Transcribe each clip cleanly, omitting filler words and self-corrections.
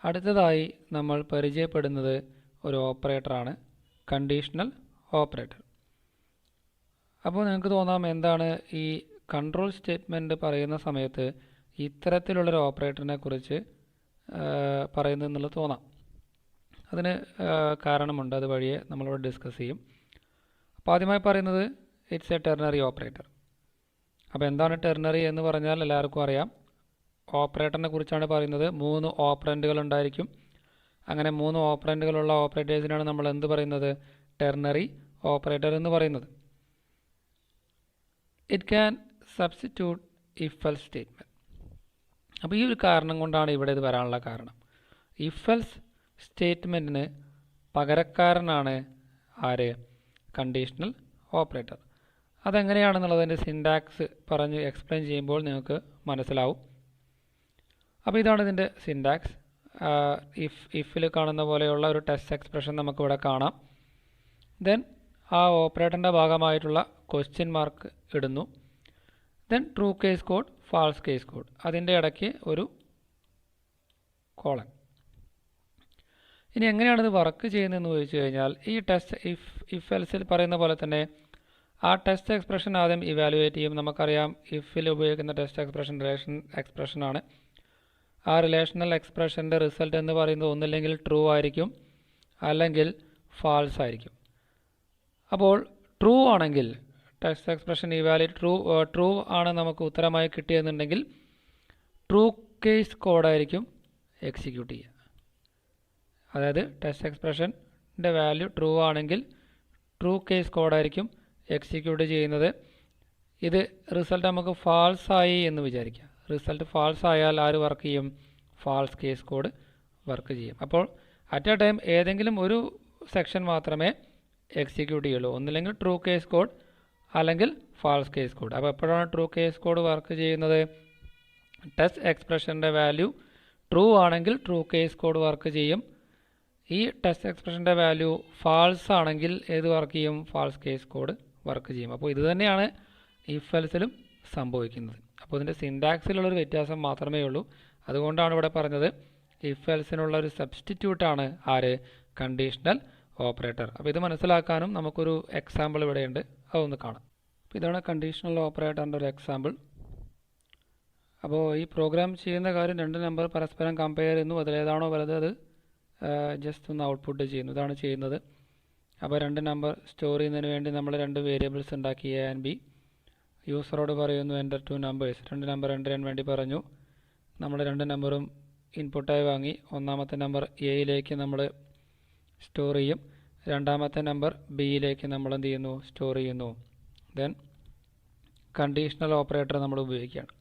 അടുത്തതായി നമ്മൾ പരിചയപ്പെടുന്നത് ഒരു ഓപ്പറേറ്ററാണ്, കണ്ടീഷണൽ ഓപ്പറേറ്റർ. അപ്പോൾ നിങ്ങൾക്ക് തോന്നാം എന്താണ് ഈ കൺട്രോൾ സ്റ്റേറ്റ്മെൻറ്റ് പറയുന്ന സമയത്ത് ഇത്തരത്തിലുള്ളൊരു ഓപ്പറേറ്ററിനെ കുറിച്ച് പറയുന്നതെന്നുള്ളത് തോന്നാം. അതിന് കാരണമുണ്ട്, അത് വഴിയെ നമ്മളിവിടെ ഡിസ്കസ് ചെയ്യും. അപ്പോൾ ആദ്യമായി പറയുന്നത് ഇറ്റ്സ് എ ടെർണറി ഓപ്പറേറ്റർ. അപ്പോൾ എന്താണ് ടെർണറി എന്ന് പറഞ്ഞാൽ എല്ലാവർക്കും അറിയാം. ഓപ്പറേറ്ററിനെ കുറിച്ചാണ് പറയുന്നത്. 3 ഓപ്പറൻറ്റുകൾ ഉണ്ടായിരിക്കും. അങ്ങനെ 3 ഓപ്പറൻറ്റുകളുള്ള ഓപ്പറേറ്റേഴ്സിനാണ് നമ്മൾ എന്ത് പറയുന്നത്? ടെർണറി ഓപ്പറേറ്റർ എന്ന് പറയുന്നത്. It can substitute if else statement. അപ്പോൾ ഈ ഒരു കാരണം കൊണ്ടാണ് ഇവിടെ ഇത് വരാനുള്ള കാരണം. ഇഫ് എൽസ് സ്റ്റേറ്റ്മെൻറ്റിന് പകരക്കാരനാണ് ആര്? Conditional operator. അതെങ്ങനെയാണെന്നുള്ളതിൻ്റെ സിൻടാക്സ് പറഞ്ഞ് എക്സ്പ്ലെയിൻ ചെയ്യുമ്പോൾ നിങ്ങൾക്ക് മനസ്സിലാവും. അപ്പോൾ ഇതാണ് ഇതിൻ്റെ സിൻടാക്സ്. ഇഫിൽ കാണുന്ന പോലെയുള്ള ഒരു ടെസ്റ്റ് എക്സ്പ്രഷൻ നമുക്കിവിടെ കാണാം. ദെൻ ആ ഓപ്പറേറ്ററിൻ്റെ ഭാഗമായിട്ടുള്ള ക്വസ്റ്റ്യൻ മാർക്ക് ഇടുന്നു. Then true case code, false case code, അതിൻ്റെ ഇടയ്ക്ക് ഒരു കോളൻ. ഇനി എങ്ങനെയാണിത് വർക്ക് ചെയ്യുന്നതെന്ന് ചോദിച്ചു കഴിഞ്ഞാൽ ഈ ടെസ്റ്റ് ഇഫ് എൽസിൽ പറയുന്ന പോലെ തന്നെ ആ ടെസ്റ്റ് എക്സ്പ്രഷൻ ആദ്യം ഇവാലുവേറ്റ് ചെയ്യും. നമുക്കറിയാം ഇഫിൽ ഉപയോഗിക്കുന്ന ടെസ്റ്റ് എക്സ്പ്രഷൻ റിലേഷൻ എക്സ്പ്രഷനാണ്. ആ റിലേഷണൽ എക്സ്പ്രഷൻ്റെ റിസൾട്ട് എന്ന് പറയുന്നത് ഒന്നില്ലെങ്കിൽ ട്രൂ ആയിരിക്കും, അല്ലെങ്കിൽ ഫാൾസ് ആയിരിക്കും. അപ്പോൾ ട്രൂ ആണെങ്കിൽ ടെസ്റ്റ് എക്സ്പ്രഷൻ ഇവാലുവേറ്റ് ട്രൂ ആണ് നമുക്ക് ഉത്തരമായി കിട്ടിയെന്നുണ്ടെങ്കിൽ ട്രൂ കേസ് കോഡായിരിക്കും എക്സിക്യൂട്ട് ചെയ്യുക. അതായത് ടെസ്റ്റ് എക്സ്പ്രഷൻ്റെ വാല്യൂ ട്രൂ ആണെങ്കിൽ ട്രൂ കേസ് കോഡായിരിക്കും എക്സിക്യൂട്ട് ചെയ്യുന്നത്. ഇത് റിസൾട്ട് നമുക്ക് ഫാൾസ് ആയി എന്ന് വിചാരിക്കുക. റിസൾട്ട് ഫാൾസ് ആയാൽ ആര് വർക്ക് ചെയ്യും? ഫാൾസ് കേസ് കോഡ് വർക്ക് ചെയ്യും. അപ്പോൾ അറ്റ് എ ടൈം ഏതെങ്കിലും ഒരു സെക്ഷൻ മാത്രമേ എക്സിക്യൂട്ട് ചെയ്യുള്ളൂ. ഒന്നില്ലെങ്കിൽ ട്രൂ കേസ് കോഡ്, അല്ലെങ്കിൽ ഫാൾസ് കേസ് കോഡ്. അപ്പോൾ എപ്പോഴാണ് ട്രൂ കേസ് കോഡ് വർക്ക് ചെയ്യുന്നത്? ടെസ്റ്റ് എക്സ്പ്രഷൻ്റെ വാല്യൂ ട്രൂ ആണെങ്കിൽ ട്രൂ കേസ് കോഡ് വർക്ക് ചെയ്യും. ഈ ടെസ്റ്റ് എക്സ്പ്രഷൻ്റെ വാല്യൂ ഫാൾസ് ആണെങ്കിൽ ഏത് വർക്ക് ചെയ്യും? ഫാൾസ് കേസ് കോഡ് വർക്ക് ചെയ്യും. അപ്പോൾ ഇത് തന്നെയാണ് ഇഫ് എൽസിലും സംഭവിക്കുന്നത്. അപ്പോൾ ഇതിൻ്റെ സിൻടാക്സിലുള്ളൊരു വ്യത്യാസം മാത്രമേ ഉള്ളൂ. അതുകൊണ്ടാണ് ഇവിടെ പറഞ്ഞത് ഇഫ് എൽസിനുള്ള ഒരു സബ്സ്റ്റിറ്റ്യൂട്ടാണ് ആര്? Conditional operator. അപ്പോൾ ഇത് മനസ്സിലാക്കാനും നമുക്കൊരു എക്സാമ്പിൾ ഇവിടെയുണ്ട്, അതൊന്ന് കാണാം. അപ്പോൾ ഇതാണ് കണ്ടീഷണൽ ഓപ്പറേറ്ററിൻ്റെ ഒരു എക്സാമ്പിൾ. അപ്പോൾ ഈ പ്രോഗ്രാം ചെയ്യുന്ന കാര്യം 2 നമ്പർ പരസ്പരം കമ്പയർ ചെയ്യുന്നു. അതിലേതാണോ വലുത് അത് ജസ്റ്റ് ഒന്ന് ഔട്ട്പുട്ട് ചെയ്യുന്നു. ഇതാണ് ചെയ്യുന്നത്. അപ്പോൾ 2 നമ്പർ സ്റ്റോർ ചെയ്യുന്നതിന് വേണ്ടി നമ്മൾ 2 വേരിയബിൾസ് ഉണ്ടാക്കി, എ ആൻഡ് ബി. യൂസറോട് പറയുന്നു എൻ്റർ 2 നമ്പേഴ്സ്. 2 നമ്പർ എൻ്റർ ചെയ്യാൻ വേണ്ടി പറഞ്ഞു. നമ്മൾ 2 നമ്പറും ഇൻപുട്ടായി വാങ്ങി. ഒന്നാമത്തെ നമ്പർ എയിലേക്ക് നമ്മൾ സ്റ്റോർ ചെയ്യും, രണ്ടാമത്തെ നമ്പർ ബിയിലേക്ക് നമ്മൾ എന്ത് ചെയ്യുന്നു? സ്റ്റോർ ചെയ്യുന്നു. ദെൻ കണ്ടീഷണൽ ഓപ്പറേറ്റർ നമ്മൾ ഉപയോഗിക്കുകയാണ്.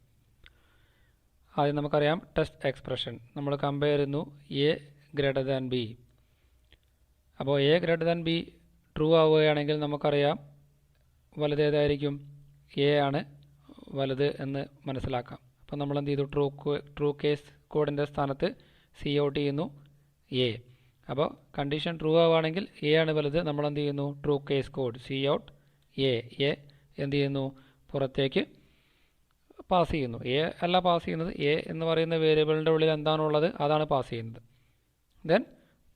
ആദ്യം നമുക്കറിയാം ടെസ്റ്റ് എക്സ്പ്രഷൻ നമ്മൾ കമ്പയർ ചെയ്യുന്നു, എ ഗ്രേറ്റർ ദാൻ ബി. അപ്പോൾ A greater than be true ആവുകയാണെങ്കിൽ നമുക്കറിയാം വലുത് ഏതായിരിക്കും? എ ആണ് വലുത് എന്ന് മനസ്സിലാക്കാം. അപ്പോൾ നമ്മൾ എന്ത് ചെയ്തു? ട്രൂ കേസ് കോഡിൻ്റെ സ്ഥാനത്ത് സി ഔട്ട് ചെയ്യുന്നു എ. അപ്പോൾ കണ്ടീഷൻ ട്രൂ ആവുകയാണെങ്കിൽ എ ആണ് വലുത്. നമ്മൾ എന്ത് ചെയ്യുന്നു? True case code C out A. A എന്ത് ചെയ്യുന്നു? പുറത്തേക്ക് പാസ് ചെയ്യുന്നു. എ അല്ല പാസ് ചെയ്യുന്നത്, എ എന്ന് പറയുന്ന വേരിയബിളിൻ്റെ ഉള്ളിൽ എന്താണുള്ളത് അതാണ് പാസ് ചെയ്യുന്നത്. ദെൻ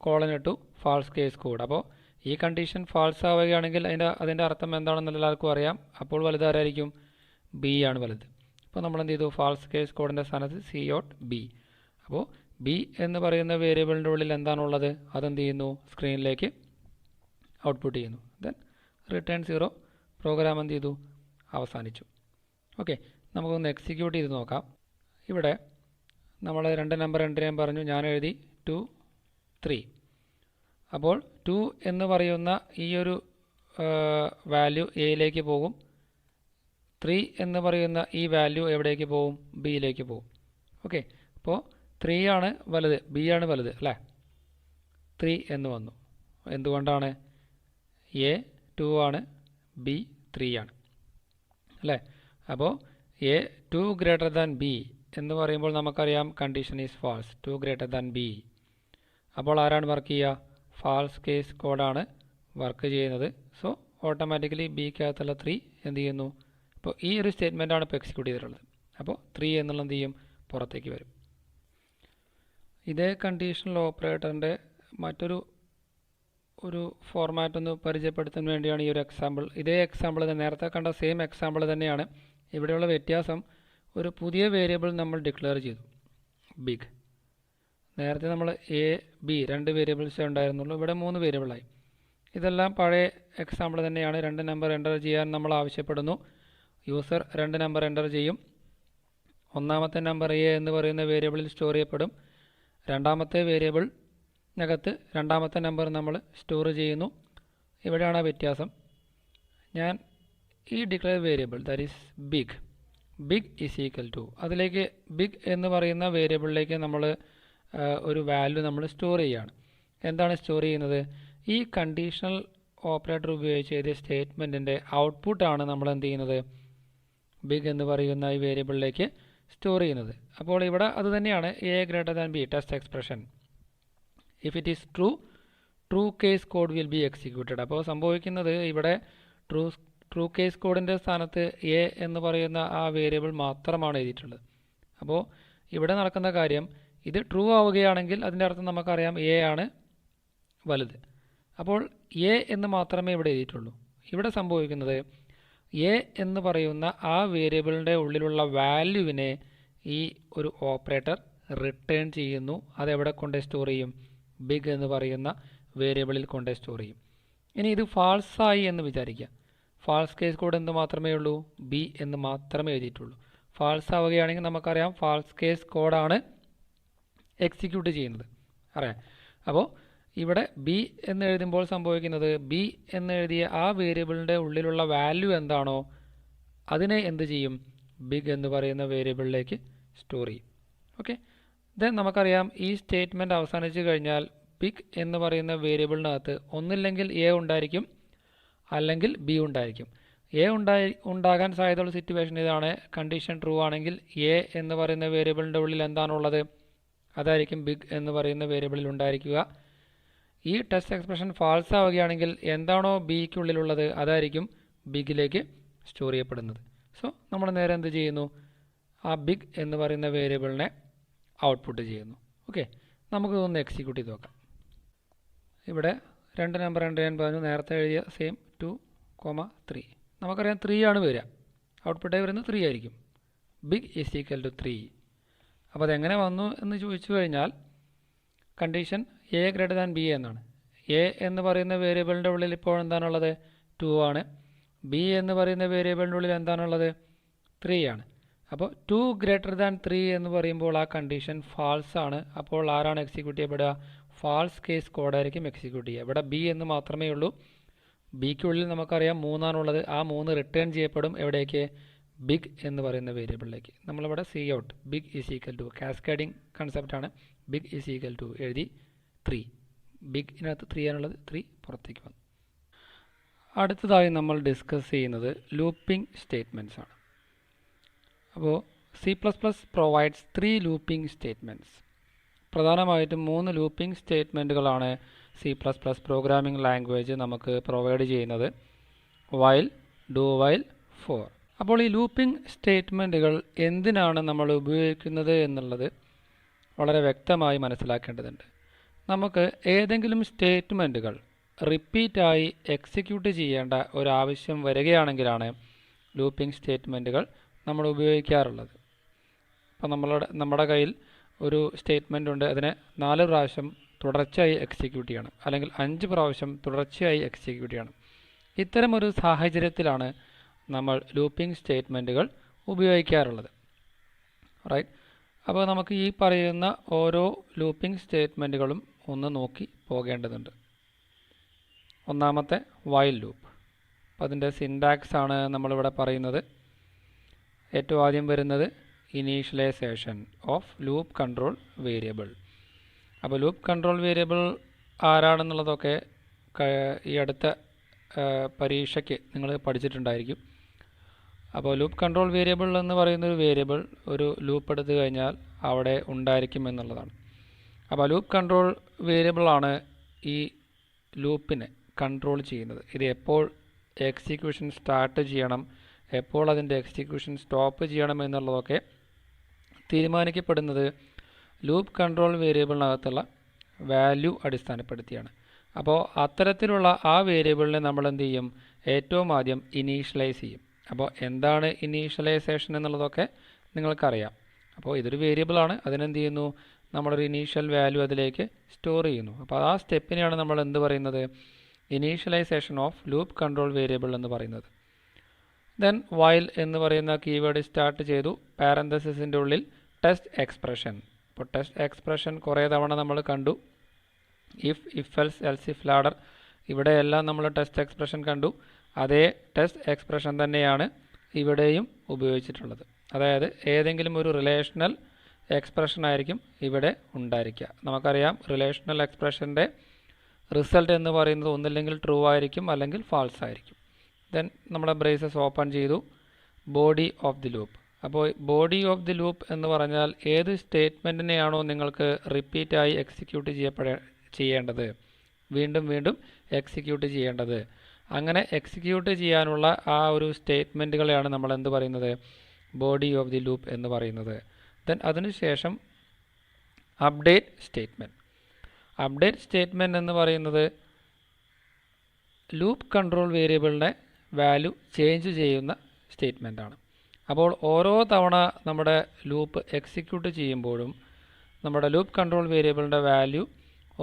കോളൻ ഇട്ടു ഫാൾസ് കേസ് കോഡ്. അപ്പോൾ ഈ കണ്ടീഷൻ ഫാൾസ് ആവുകയാണെങ്കിൽ അതിൻ്റെ അർത്ഥം എന്താണെന്ന് എല്ലാവർക്കും അറിയാം. അപ്പോൾ വലുത് ആരായിരിക്കും? ബി ആണ് വലുത്. അപ്പോൾ നമ്മൾ എന്ത് ചെയ്തു? ഫാൾസ് കേസ് കോഡിൻ്റെ സ്ഥാനത്ത് സി ഔട്ട് ബി. അപ്പോൾ ബി എന്ന് പറയുന്ന വേരിയബിളിൻ്റെ ഉള്ളിൽ എന്താണുള്ളത് അതെന്ത് ചെയ്യുന്നു? സ്ക്രീനിലേക്ക് ഔട്ട്പുട്ട് ചെയ്യുന്നു. Then return 0. പ്രോഗ്രാം എന്ത് ചെയ്തു? അവസാനിച്ചു. ഓക്കെ, നമുക്കൊന്ന് എക്സിക്യൂട്ട് ചെയ്ത് നോക്കാം. ഇവിടെ നമ്മൾ 2 നമ്പർ എൻ്റർ ചെയ്യാൻ പറഞ്ഞു. ഞാൻ എഴുതി 2, 3. അപ്പോൾ 2 എന്ന് പറയുന്ന ഈ ഒരു വാല്യൂ എയിലേക്ക് പോകും. 3 എന്ന് പറയുന്ന ഈ വാല്യൂ എവിടേക്ക് പോകും? ബിയിലേക്ക് പോകും. ഓക്കെ, അപ്പോൾ 3 ആണ് വലുത്, ബി ആണ് വലുത് അല്ലേ? 3 എന്ന് വന്നു. എന്തുകൊണ്ടാണ്? എ 2 ആണ്, ബി 3 ആണ് അല്ലേ? അപ്പോൾ എ 2 ഗ്രേറ്റർ ദാൻ ബി എന്ന് പറയുമ്പോൾ നമുക്കറിയാം condition is false. 2 greater than B. അപ്പോൾ ആരാണ് വർക്ക് ചെയ്യുക? ഫാൾസ് കേസ് കോഡാണ് വർക്ക് ചെയ്യുന്നത്. സോ ഓട്ടോമാറ്റിക്കലി ബിക്കകത്തുള്ള 3 എന്ത് ചെയ്യുന്നു? ഇപ്പോൾ ഈ ഒരു സ്റ്റേറ്റ്മെൻറ്റാണ് ഇപ്പോൾ എക്സിക്യൂട്ട് ചെയ്തിട്ടുള്ളത്. അപ്പോൾ 3 എന്നുള്ള എന്ത് ചെയ്യും? പുറത്തേക്ക് വരും. ഇതേ കണ്ടീഷണൽ ഓപ്പറേറ്ററിൻ്റെ മറ്റൊരു ഫോർമാറ്റ് ഒന്ന് പരിചയപ്പെടുത്താൻ വേണ്ടിയാണ് ഈ ഒരു എക്സാമ്പിൾ. ഇതേ എക്സാമ്പിൾ നേരത്തെ കണ്ട സെയിം എക്സാമ്പിൾ തന്നെയാണ്. ഇവിടെയുള്ള വ്യത്യാസം ഒരു പുതിയ വേരിയബിൾ നമ്മൾ ഡിക്ലെയർ ചെയ്തു, ബിഗ്. നേരത്തെ നമ്മൾ എ ബി 2 വേരിയബിൾസേ ഉണ്ടായിരുന്നുള്ളൂ, ഇവിടെ 3 വേരിയബിളായി. ഇതെല്ലാം പഴയ എക്സാമ്പിൾ തന്നെയാണ്. 2 നമ്പർ എൻ്റർ ചെയ്യാൻ നമ്മൾ ആവശ്യപ്പെടുന്നു. യൂസർ 2 നമ്പർ എൻ്റർ ചെയ്യും. ഒന്നാമത്തെ നമ്പർ എ എന്ന് പറയുന്ന വേരിയബിളിൽ സ്റ്റോർ ചെയ്യപ്പെടും. രണ്ടാമത്തെ വേരിയബിളിനകത്ത് രണ്ടാമത്തെ നമ്പർ നമ്മൾ സ്റ്റോർ ചെയ്യുന്നു. ഇവിടെയാണ് ആ വ്യത്യാസം. ഞാൻ ഈ declare variable that is big is equal to, അതിലേക്ക് ബിഗ് എന്ന് പറയുന്ന വേരിയബിളിലേക്ക് നമ്മൾ ഒരു വാല്യൂ നമ്മൾ സ്റ്റോർ ചെയ്യുകയാണ്. എന്താണ് സ്റ്റോർ ചെയ്യുന്നത്? ഈ കണ്ടീഷണൽ ഓപ്പറേറ്റർ ഉപയോഗിച്ച് എഴുതിയ സ്റ്റേറ്റ്മെൻറ്റിൻ്റെ ഔട്ട്പുട്ടാണ് നമ്മൾ എന്ത് ചെയ്യുന്നത്, ബിഗ് എന്ന് പറയുന്ന ഈ വേരിയബിളിലേക്ക് സ്റ്റോർ ചെയ്യുന്നത്. അപ്പോൾ ഇവിടെ അത് തന്നെയാണ് A greater than B test expression. If it is true case code will be executed. അപ്പോൾ സംഭവിക്കുന്നത് ഇവിടെ ട്രൂ കേസ് കോഡിൻ്റെ സ്ഥാനത്ത് എ എന്ന് പറയുന്ന ആ വേരിയബിൾ മാത്രമാണ് എഴുതിയിട്ടുള്ളത്. അപ്പോൾ ഇവിടെ നടക്കുന്ന കാര്യം, ഇത് ട്രൂ ആവുകയാണെങ്കിൽ അതിൻ്റെ അർത്ഥം നമുക്കറിയാം എ ആണ് വലുത്. അപ്പോൾ എ എന്ന് മാത്രമേ ഇവിടെ എഴുതിയിട്ടുള്ളൂ. ഇവിടെ സംഭവിക്കുന്നത് എ എന്ന് പറയുന്ന ആ വേരിയബിളിൻ്റെ ഉള്ളിലുള്ള വാല്യൂവിനെ ഈ ഒരു ഓപ്പറേറ്റർ റിട്ടേൺ ചെയ്യുന്നു. അതെവിടെ കൊണ്ട് സ്റ്റോർ ചെയ്യും? ബിഗ് എന്ന് പറയുന്ന വേരിയബിളിൽ കൊണ്ട് സ്റ്റോർ ചെയ്യും. ഇനി ഇത് ഫാൾസായി എന്ന് വിചാരിക്കുക. ഫാൾസ് കേസ് കോഡ് എന്ത് മാത്രമേ ഉള്ളൂ? ബി എന്ന് മാത്രമേ എഴുതിയിട്ടുള്ളൂ. ഫാൾസ് ആവുകയാണെങ്കിൽ നമുക്കറിയാം ഫാൾസ് കേസ് കോഡാണ് എക്സിക്യൂട്ട് ചെയ്യുന്നത്, അറിയാം. അപ്പോൾ ഇവിടെ ബി എന്ന് എഴുതുമ്പോൾ സംഭവിക്കുന്നത്, ബി എന്ന് എഴുതിയ ആ വേരിയബിളിൻ്റെ ഉള്ളിലുള്ള വാല്യൂ എന്താണോ അതിനെ എന്ത് ചെയ്യും? ബിഗ് എന്ന് പറയുന്ന വേരിയബിളിലേക്ക് സ്റ്റോർ ചെയ്യും. ഓക്കെ, ദെൻ നമുക്കറിയാം ഈ സ്റ്റേറ്റ്മെൻറ്റ് അവസാനിച്ച് കഴിഞ്ഞാൽ ബിഗ് എന്ന് പറയുന്ന വേരിയബിളിനകത്ത് ഒന്നില്ലെങ്കിൽ എ ഉണ്ടായിരിക്കും, അല്ലെങ്കിൽ ബി ഉണ്ടായിരിക്കും. എ ഉണ്ടാകാൻ സാധ്യതയുള്ള സിറ്റുവേഷൻ ഇതാണ്. കണ്ടീഷൻ ട്രൂ ആണെങ്കിൽ എ എന്ന് പറയുന്ന വേരിയബിളിൻ്റെ ഉള്ളിൽ എന്താണുള്ളത് അതായിരിക്കും ബിഗ് എന്ന് പറയുന്ന വേരിയബിളിൽ ഉണ്ടായിരിക്കുക. ഈ ടെസ്റ്റ് എക്സ്പ്രഷൻ ഫാൾസ് ആവുകയാണെങ്കിൽ എന്താണോ ബിക്കുള്ളിലുള്ളത് അതായിരിക്കും ബിഗിലേക്ക് സ്റ്റോർ ചെയ്യപ്പെടുന്നത്. സോ നമ്മൾ നേരെ എന്ത് ചെയ്യുന്നു? ആ ബിഗ് എന്ന് പറയുന്ന വേരിയബിളിനെ ഔട്ട്പുട്ട് ചെയ്യുന്നു. ഓക്കെ, നമുക്ക് ഒന്ന് എക്സിക്യൂട്ട് ചെയ്ത് നോക്കാം. ഇവിടെ 2 നമ്പർ എൻ്റർ ചെയ്യാൻ പറഞ്ഞു. നേരത്തെ എഴുതിയ സെയിം 2,3. നമുക്കറിയാം 3 ആണ് വരിക. ഔട്ട്പുട്ടായി വരുന്നത് 3 ആയിരിക്കും. Big is equal to 3. അപ്പോൾ അതെങ്ങനെ വന്നു എന്ന് ചോദിച്ചു കഴിഞ്ഞാൽ condition A greater than B എന്നാണ്. എ എന്ന് പറയുന്ന വേരിയബിളിൻ്റെ ഉള്ളിൽ ഇപ്പോൾ എന്താണുള്ളത്? 2 ആണ്. ബി എന്ന് പറയുന്ന വേരിയബിളിൻ്റെ ഉള്ളിൽ എന്താണുള്ളത്? 3 ആണ്. അപ്പോൾ 2 ഗ്രേറ്റർ ദാൻ 3 എന്ന് പറയുമ്പോൾ ആ കണ്ടീഷൻ ഫാൾസ് ആണ്. അപ്പോൾ ആരാണ് എക്സിക്യൂട്ട് ചെയ്യപ്പെടുക? ഫാൾസ് കേസ് കോഡായിരിക്കും എക്സിക്യൂട്ട് ചെയ്യുക. ഇവിടെ ബി എന്ന് മാത്രമേ ഉള്ളൂ. ബിക്കുള്ളിൽ നമുക്കറിയാം 3 ആണുള്ളത്. ആ 3 റിട്ടേൺ ചെയ്യപ്പെടും എവിടേക്ക്? ബിഗ് എന്ന് പറയുന്ന വേരിയബിളിലേക്ക്. നമ്മളിവിടെ C out big is equal to cascading കൺസെപ്റ്റാണ്. ബിഗ് ഈസ് ഈക്വൽ ടു എഴുതി 3. ബിഗിനകത്ത് 3 ആണുള്ളത്, 3 പുറത്തേക്ക് വന്നു. അടുത്തതായി നമ്മൾ ഡിസ്കസ് ചെയ്യുന്നത് ലൂപ്പിംഗ് സ്റ്റേറ്റ്മെൻറ്റ്സ് ആണ്. അപ്പോൾ C++ പ്രൊവൈഡ്സ് 3 ലൂപ്പിംഗ് സ്റ്റേറ്റ്മെൻറ്റ്സ്. പ്രധാനമായിട്ടും 3 ലൂപ്പിംഗ് സ്റ്റേറ്റ്മെൻറ്റുകളാണ് C++ പ്രോഗ്രാമിംഗ് ലാംഗ്വേജ് നമുക്ക് പ്രൊവൈഡ് ചെയ്യുന്നത്. While, do while, for. അപ്പോൾ ഈ ലൂപ്പിംഗ് സ്റ്റേറ്റ്മെൻറ്റുകൾ എന്തിനാണ് നമ്മൾ ഉപയോഗിക്കുന്നത് എന്നുള്ളത് വളരെ വ്യക്തമായി മനസ്സിലാക്കേണ്ടതുണ്ട്. നമുക്ക് ഏതെങ്കിലും സ്റ്റേറ്റ്മെൻറ്റുകൾ റിപ്പീറ്റായി എക്സിക്യൂട്ട് ചെയ്യേണ്ട ഒരാവശ്യം വരികയാണെങ്കിലാണ് ലൂപ്പിംഗ് സ്റ്റേറ്റ്മെൻറ്റുകൾ നമ്മൾ ഉപയോഗിക്കാറുള്ളത്. അപ്പോൾ നമ്മുടെ കയ്യിൽ ഒരു സ്റ്റേറ്റ്മെൻ്റ് ഉണ്ട്, അതിനെ 4 പ്രാവശ്യം തുടർച്ചയായി എക്സിക്യൂട്ട് ചെയ്യണം, അല്ലെങ്കിൽ 5 പ്രാവശ്യം തുടർച്ചയായി എക്സിക്യൂട്ട് ചെയ്യണം. ഇത്തരമൊരു സാഹചര്യത്തിലാണ് നമ്മൾ ലൂപ്പിംഗ് സ്റ്റേറ്റ്മെൻറ്റുകൾ ഉപയോഗിക്കാറുള്ളത്. റൈറ്റ്. അപ്പോൾ നമുക്ക് ഈ പറയുന്ന ഓരോ ലൂപ്പിംഗ് സ്റ്റേറ്റ്മെൻറ്റുകളും ഒന്ന് നോക്കി പോകേണ്ടതുണ്ട്. ഒന്നാമത്തെ വൈൽ ലൂപ്പ്. അപ്പോൾ അതിൻ്റെ സിൻടാക്സ് ആണ് നമ്മളിവിടെ പറയുന്നത്. ഏറ്റവും ആദ്യം വരുന്നത് initialization of loop control variable. അപ്പോൾ ലൂപ്പ് കൺട്രോൾ വേരിയബിൾ ആരാണെന്നുള്ളതൊക്കെ ഈ അടുത്ത പരീക്ഷയ്ക്ക് നിങ്ങൾ പഠിച്ചിട്ടുണ്ടായിരിക്കും. അപ്പോൾ ലൂപ്പ് കൺട്രോൾ വേരിയബിൾ എന്ന് പറയുന്നൊരു വേരിയബിൾ ഒരു ലൂപ്പ് എടുത്തു കഴിഞ്ഞാൽ അവിടെ ഉണ്ടായിരിക്കും എന്നുള്ളതാണ്. അപ്പോൾ ലൂപ്പ് കൺട്രോൾ വേരിയബിളാണ് ഈ ലൂപ്പിനെ കൺട്രോൾ ചെയ്യുന്നത്. ഇത് എപ്പോൾ എക്സിക്യൂഷൻ സ്റ്റാർട്ട് ചെയ്യണം, എപ്പോൾ അതിൻ്റെ എക്സിക്യൂഷൻ സ്റ്റോപ്പ് ചെയ്യണം എന്നുള്ളതൊക്കെ തീരുമാനിക്കപ്പെടുന്നത് ലൂപ്പ് കൺട്രോൾ വേരിയബിളിനകത്തുള്ള വാല്യൂ അടിസ്ഥാനപ്പെടുത്തിയാണ്. അപ്പോൾ അത്തരത്തിലുള്ള ആ വേരിയബിളിനെ നമ്മൾ എന്ത് ചെയ്യും? ഏറ്റവും ആദ്യം ഇനീഷ്യലൈസ് ചെയ്യും. അപ്പോൾ എന്താണ് ഇനീഷ്യലൈസേഷൻ എന്നുള്ളതൊക്കെ നിങ്ങൾക്കറിയാം. അപ്പോൾ ഇതൊരു വേരിയബിളാണ്, അതിനെന്ത് ചെയ്യുന്നു? നമ്മളൊരു ഇനീഷ്യൽ വാല്യൂ അതിലേക്ക് സ്റ്റോർ ചെയ്യുന്നു. അപ്പോൾ ആ സ്റ്റെപ്പിനെയാണ് നമ്മൾ എന്ത് പറയുന്നത്? Initialization of loop control variable എന്ന് പറയുന്നത്. ദെൻ വൈൽ എന്ന് പറയുന്ന കീവേഡ് സ്റ്റാർട്ട് ചെയ്തു. പാരന്തസിസിൻ്റെ ഉള്ളിൽ ടെസ്റ്റ് എക്സ്പ്രഷൻ. അപ്പോൾ ടെസ്റ്റ് എക്സ്പ്രഷൻ കുറേ തവണ നമ്മൾ കണ്ടു. If, if else, else if ladder, ഇവിടെയെല്ലാം നമ്മൾ ടെസ്റ്റ് എക്സ്പ്രഷൻ കണ്ടു. അതേ ടെസ്റ്റ് എക്സ്പ്രഷൻ തന്നെയാണ് ഇവിടെയും ഉപയോഗിച്ചിട്ടുള്ളത്. അതായത് ഏതെങ്കിലും ഒരു റിലേഷണൽ എക്സ്പ്രഷൻ ആയിരിക്കും ഇവിടെ ഉണ്ടായിരിക്കുക. നമുക്കറിയാം റിലേഷണൽ എക്സ്പ്രഷൻ്റെ റിസൾട്ട് എന്ന് പറയുന്നത് ഒന്നില്ലെങ്കിൽ ട്രൂ ആയിരിക്കും, അല്ലെങ്കിൽ ഫാൾസ് ആയിരിക്കും. ദെൻ നമ്മുടെ ബ്രേസസ് ഓപ്പൺ ചെയ്തു. Body of the loop. അപ്പോൾ ബോഡി ഓഫ് ദി ലൂപ്പ് എന്ന് പറഞ്ഞാൽ ഏത് സ്റ്റേറ്റ്മെൻറ്റിനെയാണോ നിങ്ങൾക്ക് റിപ്പീറ്റായി എക്സിക്യൂട്ട് ചെയ്യേണ്ടത്, വീണ്ടും വീണ്ടും എക്സിക്യൂട്ട് ചെയ്യേണ്ടത്, അങ്ങനെ എക്സിക്യൂട്ട് ചെയ്യാനുള്ള ആ ഒരു സ്റ്റേറ്റ്മെൻറ്റുകളെയാണ് നമ്മൾ എന്ത് പറയുന്നത്? ബോഡി ഓഫ് ദി ലൂപ്പ് എന്ന് പറയുന്നത്. ദെൻ അതിനുശേഷം അപ്ഡേറ്റ് സ്റ്റേറ്റ്മെൻറ്റ്. അപ്ഡേറ്റ് സ്റ്റേറ്റ്മെൻറ്റ് എന്ന് പറയുന്നത് ലൂപ്പ് കൺട്രോൾ വേരിയബിളിൻ്റെ വാല്യൂ ചേഞ്ച് ചെയ്യുന്ന സ്റ്റേറ്റ്മെൻറ്റാണ്. അപ്പോൾ ഓരോ തവണ നമ്മുടെ ലൂപ്പ് എക്സിക്യൂട്ട് ചെയ്യുമ്പോഴും നമ്മുടെ ലൂപ്പ് കൺട്രോൾ വേരിയബിളിൻ്റെ വാല്യൂ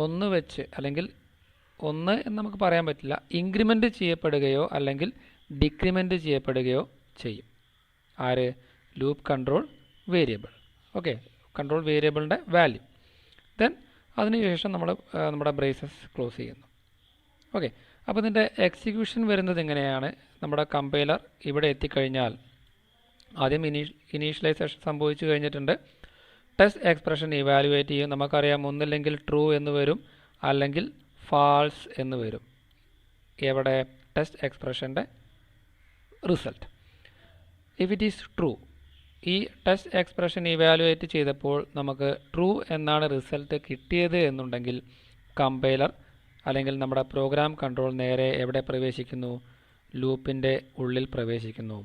ഒന്ന് വെച്ച്, അല്ലെങ്കിൽ ഒന്ന് എന്ന് നമുക്ക് പറയാൻ പറ്റില്ല, ഇൻക്രിമെൻറ്റ് ചെയ്യപ്പെടുകയോ അല്ലെങ്കിൽ ഡിക്രിമെൻറ്റ് ചെയ്യപ്പെടുകയോ ചെയ്യും. ആര്? Loop control variable. Okay, control വേരിയബിളിൻ്റെ വാല്യൂ. ദെൻ അതിനുശേഷം നമ്മൾ നമ്മുടെ ബ്രേസസ് ക്ലോസ് ചെയ്യുന്നു. ഓക്കെ, അപ്പോൾ ഇതിൻ്റെ എക്സിക്യൂഷൻ വരുന്നത് എങ്ങനെയാണ്? നമ്മുടെ കമ്പൈലർ ഇവിടെ എത്തിക്കഴിഞ്ഞാൽ ആദ്യം ഇനീഷ്യലൈസേഷൻ സംഭവിച്ചു കഴിഞ്ഞിട്ടുണ്ട്. ടെസ്റ്റ് എക്സ്പ്രഷൻ ഇവാലുവേറ്റ് ചെയ്യും. നമുക്കറിയാം ഒന്നില്ലെങ്കിൽ ട്രൂ എന്ന് വരും, അല്ലെങ്കിൽ ഫാൾസ് എന്ന് വരും. എവിടെ? ടെസ്റ്റ് എക്സ്പ്രഷൻ്റെ result. If it is true, ഈ ടെസ്റ്റ് എക്സ്പ്രഷൻ ഇവാലുവേറ്റ് ചെയ്തപ്പോൾ നമുക്ക് ട്രൂ എന്നാണ് റിസൾട്ട് കിട്ടിയത് എന്നുണ്ടെങ്കിൽ കമ്പൈലർ അല്ലെങ്കിൽ നമ്മുടെ പ്രോഗ്രാം കൺട്രോൾ നേരെ എവിടെ പ്രവേശിക്കുന്നു? ലൂപ്പിൻ്റെ ഉള്ളിൽ പ്രവേശിക്കുന്നു.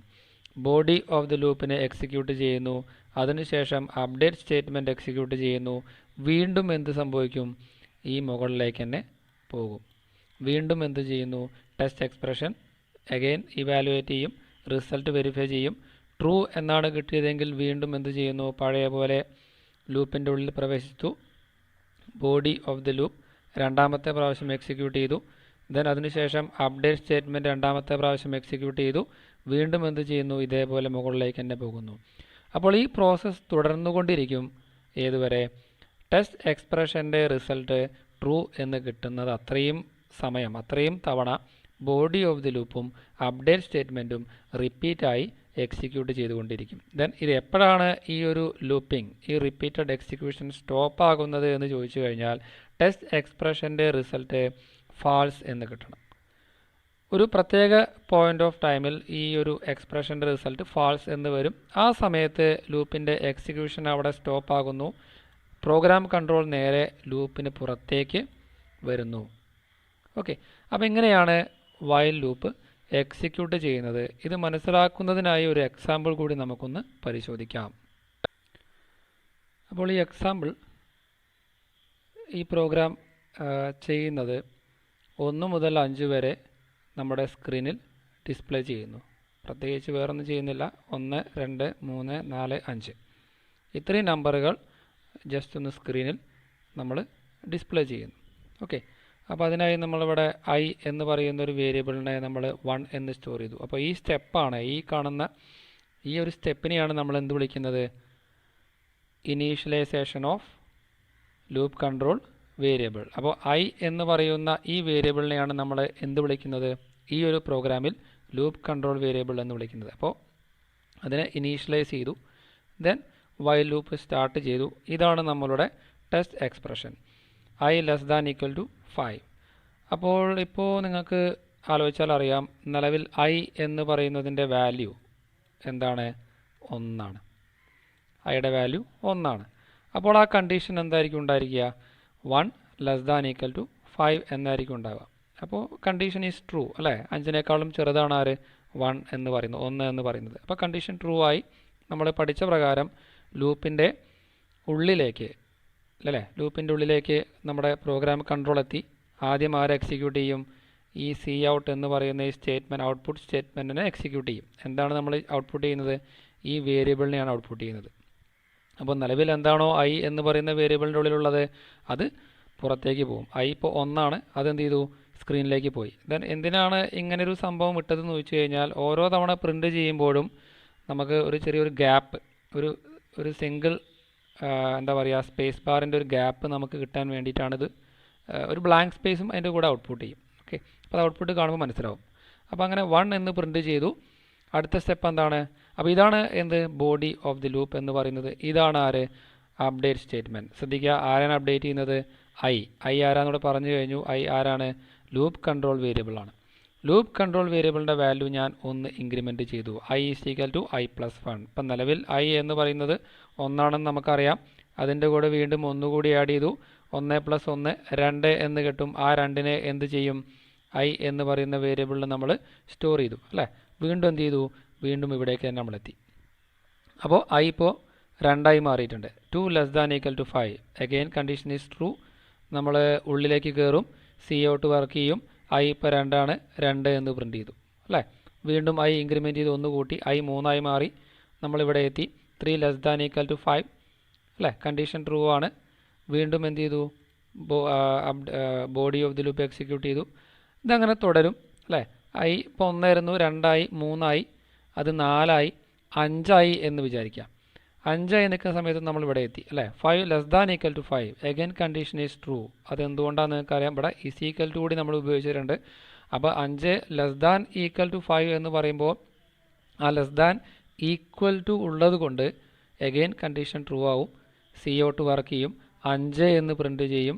ബോഡി ഓഫ് ദി ലൂപ്പിനെ എക്സിക്യൂട്ട് ചെയ്യുന്നു. അതിനുശേഷം അപ്ഡേറ്റ് സ്റ്റേറ്റ്മെൻറ്റ് എക്സിക്യൂട്ട് ചെയ്യുന്നു. വീണ്ടും എന്ത് സംഭവിക്കും? ഈ മുകളിലേക്ക് തന്നെ പോകും. വീണ്ടും എന്ത് ചെയ്യുന്നു? ടെസ്റ്റ് എക്സ്പ്രഷൻ അഗെയിൻ ഇവാലുവേറ്റ് ചെയ്യും, റിസൾട്ട് വെരിഫൈ ചെയ്യും. ട്രൂ എന്നാണ് കിട്ടിയതെങ്കിൽ വീണ്ടും എന്ത് ചെയ്യുന്നു? പഴയ പോലെ ലൂപ്പിൻ്റെ ഉള്ളിൽ പ്രവേശിച്ചു. ബോഡി ഓഫ് ദി ലൂപ്പ് രണ്ടാമത്തെ പ്രാവശ്യം എക്സിക്യൂട്ട് ചെയ്തു. ദെൻ അതിനുശേഷം അപ്ഡേറ്റ് സ്റ്റേറ്റ്മെൻറ്റ് രണ്ടാമത്തെ പ്രാവശ്യം എക്സിക്യൂട്ട് ചെയ്തു. വീണ്ടും എന്ത് ചെയ്യുന്നു? ഇതേപോലെ മുകളിലേക്ക് തന്നെ പോകുന്നു. അപ്പോൾ ഈ പ്രോസസ്സ് തുടർന്നുകൊണ്ടിരിക്കും. ഏതുവരെ? ടെസ്റ്റ് എക്സ്പ്രഷൻ്റെ റിസൾട്ട് ട്രൂ എന്ന് കിട്ടുന്നത് അത്രയും സമയം, അത്രയും തവണ ബോഡി ഓഫ് ദി ലൂപ്പും അപ്ഡേറ്റ് സ്റ്റേറ്റ്മെൻറ്റും റിപ്പീറ്റായി എക്സിക്യൂട്ട് ചെയ്തുകൊണ്ടിരിക്കും. ദെൻ ഇത് എപ്പോഴാണ് ഈ ഒരു ലൂപ്പിംഗ്, ഈ റിപ്പീറ്റഡ് എക്സിക്യൂഷൻ സ്റ്റോപ്പ് ആകുന്നത് എന്ന് ചോദിച്ചു കഴിഞ്ഞാൽ ടെസ്റ്റ് എക്സ്പ്രഷൻ്റെ റിസൾട്ട് ഫാൾസ് എന്ന് കിട്ടണം. ഒരു പ്രത്യേക പോയിൻ്റ് ഓഫ് ടൈമിൽ ഈ ഒരു എക്സ്പ്രഷൻ്റെ റിസൾട്ട് ഫാൾസ് എന്ന് വരും. ആ സമയത്ത് ലൂപ്പിൻ്റെ എക്സിക്യൂഷൻ അവിടെ സ്റ്റോപ്പ് ആകുന്നു. പ്രോഗ്രാം കൺട്രോൾ നേരെ ലൂപ്പിന് പുറത്തേക്ക് വരുന്നു. ഓക്കെ, അപ്പോൾ ഇങ്ങനെയാണ് വൈൽ ലൂപ്പ് എക്സിക്യൂട്ട് ചെയ്യുന്നത്. ഇത് മനസ്സിലാക്കുന്നതിനായി ഒരു എക്സാമ്പിൾ കൂടി നമുക്കൊന്ന് പരിശോധിക്കാം. അപ്പോൾ ഈ എക്സാമ്പിൾ ഈ പ്രോഗ്രാം ചെയ്യുന്നത് 1 മുതൽ 5 വരെ നമ്മുടെ സ്ക്രീനിൽ ഡിസ്പ്ലേ ചെയ്യുന്നു. പ്രത്യേകിച്ച് വേറൊന്നും ചെയ്യുന്നില്ല. 1, 2, 3, 4, 5 ഇത്രയും നമ്പറുകൾ ജസ്റ്റ് ഒന്ന് സ്ക്രീനിൽ നമ്മൾ ഡിസ്പ്ലേ ചെയ്യുന്നു. ഓക്കെ, അപ്പോൾ അതിനായി നമ്മളിവിടെ I എന്ന് പറയുന്ന ഒരു വേരിയബിളിനെ നമ്മൾ 1 എന്ന് സ്റ്റോർ ചെയ്തു. അപ്പോൾ ഈ സ്റ്റെപ്പാണ്, ഈ കാണുന്ന ഈ ഒരു സ്റ്റെപ്പിനെയാണ് നമ്മൾ എന്ത് വിളിക്കുന്നത്? Initialization of loop control variable. അപ്പോൾ I എന്ന് പറയുന്ന ഈ വേരിയബിളിനെയാണ് നമ്മൾ എന്ത് വിളിക്കുന്നത്? ഈ ഒരു പ്രോഗ്രാമിൽ ലൂപ്പ് കൺട്രോൾ വേരിയബിൾ എന്ന് വിളിക്കുന്നത്. അപ്പോൾ അതിനെ ഇനീഷ്യലൈസ് ചെയ്തു. ദെൻ വൈൽ ലൂപ്പ് സ്റ്റാർട്ട് ചെയ്തു. ഇതാണ് നമ്മളുടെ ടെസ്റ്റ് എക്സ്പ്രഷൻ. I <= 5. അപ്പോൾ ഇപ്പോൾ നിങ്ങൾക്ക് ആലോചിച്ചാൽ അറിയാം, നിലവിൽ I എന്ന് പറയുന്നതിൻ്റെ വാല്യൂ എന്താണ്? 1 ആണ്. Iയുടെ വാല്യൂ 1 ആണ്. അപ്പോൾ ആ കണ്ടീഷൻ എന്തായിരിക്കും ഉണ്ടായിരിക്കുക? 1 <= 5 എന്നായിരിക്കും ഉണ്ടാവുക. അപ്പോൾ കണ്ടീഷൻ ഈസ് ട്രൂ അല്ലേ? 5നേക്കാളും ചെറുതാണ് ആര്? 1 എന്ന് പറയുന്നത്, 1 എന്ന് പറയുന്നത്. അപ്പോൾ കണ്ടീഷൻ ട്രൂ ആയി. നമ്മൾ പഠിച്ച പ്രകാരം ലൂപ്പിൻ്റെ ഉള്ളിലേക്ക് അല്ലേ? ലൂപ്പിൻ്റെ ഉള്ളിലേക്ക് നമ്മുടെ പ്രോഗ്രാം കൺട്രോൾ എത്തി. ആദ്യം ആരെ എക്സിക്യൂട്ട് ചെയ്യും? ഈ സി ഔട്ട് എന്ന് പറയുന്ന ഈ സ്റ്റേറ്റ്മെൻറ്റ്, ഔട്ട്പുട്ട് സ്റ്റേറ്റ്മെൻറ്റിനെ എക്സിക്യൂട്ട് ചെയ്യും. എന്താണ് നമ്മൾ ഔട്ട്പുട്ട് ചെയ്യുന്നത്? ഈ വേരിയബിളിനെയാണ് ഔട്ട്പുട്ട് ചെയ്യുന്നത്. അപ്പോൾ നിലവിൽ എന്താണോ ഐ എന്ന് പറയുന്ന വേരിയബിളിൻ്റെ ഉള്ളിലുള്ളത് അത് പുറത്തേക്ക് പോകും. ഐ ഇപ്പോൾ 1 അതെന്ത് ചെയ്തു? സ്ക്രീനിലേക്ക് പോയി. ദെൻ എന്തിനാണ് ഇങ്ങനൊരു സംഭവം ഇട്ടതെന്ന് ചോദിച്ചു കഴിഞ്ഞാൽ ഓരോ തവണ പ്രിൻ്റ് ചെയ്യുമ്പോഴും നമുക്ക് ഒരു ചെറിയൊരു ഗ്യാപ്പ്, ഒരു സിംഗിൾ എന്താ പറയുക സ്പേസ് ബാറിൻ്റെ ഒരു ഗ്യാപ്പ് നമുക്ക് കിട്ടാൻ വേണ്ടിയിട്ടാണിത്. ഒരു ബ്ലാങ്ക് സ്പേസും അതിൻ്റെ കൂടെ ഔട്ട്പുട്ട് ചെയ്യും. ഓക്കെ, അപ്പോൾ അത് ഔട്ട്പുട്ട് കാണുമ്പോൾ മനസ്സിലാവും. അപ്പോൾ അങ്ങനെ 1 എന്ന് പ്രിൻ്റ് ചെയ്തു. അടുത്ത സ്റ്റെപ്പ് എന്താണ്? അപ്പോൾ ഇതാണ് എന്ത്? ബോഡി ഓഫ് ദി ലൂപ്പ് എന്ന് പറയുന്നത്. ഇതാണ് ആര്? Update statement. ശ്രദ്ധിക്കുക, ആരാണ് അപ്ഡേറ്റ് ചെയ്യുന്നത്? ഐ ആരാന്നൂടെ പറഞ്ഞു കഴിഞ്ഞു. ഐ ആരാണ്? ലൂപ്പ് കൺട്രോൾ വേരിയബിൾ ആണ്. ലൂപ്പ് കൺട്രോൾ വേരിയബിളിൻ്റെ വാല്യൂ ഞാൻ 1 ഇൻക്രിമെൻറ്റ് ചെയ്തു. I is equal to I plus 1. ഇപ്പം നിലവിൽ ഐ എന്ന് പറയുന്നത് 1 നമുക്കറിയാം. അതിൻ്റെ കൂടെ വീണ്ടും 1 കൂടി ആഡ് ചെയ്തു. 1 + 1 2 എന്ന് കിട്ടും. ആ 2നെ എന്ത് ചെയ്യും? ഐ എന്ന് പറയുന്ന വേരിയബിളിൽ നമ്മൾ സ്റ്റോർ ചെയ്തു അല്ലേ? വീണ്ടും എന്ത് ചെയ്തു? വീണ്ടും ഇവിടേക്ക് തന്നെ നമ്മളെത്തി. അപ്പോൾ ഐ ഇപ്പോൾ 2 മാറിയിട്ടുണ്ട്. 2 <= 5. Again condition is true. നമ്മൾ ഉള്ളിലേക്ക് കയറും, സി ഔട്ട് വർക്ക് ചെയ്യും. ഐ ഇപ്പോൾ 2 2 എന്ന് പ്രിൻ്റ് ചെയ്തു അല്ലേ? വീണ്ടും ഐ ഇൻക്രിമെൻറ്റ് ചെയ്ത് 1 കൂട്ടി, ഐ 3 മാറി. നമ്മളിവിടെ എത്തി. 3 <= 5 അല്ലേ? കണ്ടീഷൻ ട്രൂ ആണ്. വീണ്ടും എന്ത് ചെയ്തു? Body of the loop execute ചെയ്തു. ഇതങ്ങനെ തുടരും അല്ലേ? ഐ ഇപ്പോൾ 1 ആയിരുന്നു, 2 3 അത് 4 5 എന്ന് വിചാരിക്കാം. 5 നിൽക്കുന്ന സമയത്ത് നമ്മൾ ഇവിടെ എത്തി അല്ലേ? 5 <= 5. Again condition is true. അതെന്തുകൊണ്ടാണെന്ന് നിങ്ങൾക്കറിയാം. ഇവിടെ ഈസ് ഈക്വൽ ടു കൂടി നമ്മൾ ഉപയോഗിച്ചിട്ടുണ്ട്. അപ്പോൾ 5 <= 5 എന്ന് പറയുമ്പോൾ ആ <= ഉള്ളത് കൊണ്ട് അഗൈൻ കണ്ടീഷൻ ട്രൂ ആവും. സി ഔട്ട് വർക്ക് ചെയ്യും, 5 എന്ന് പ്രിൻ്റ് ചെയ്യും.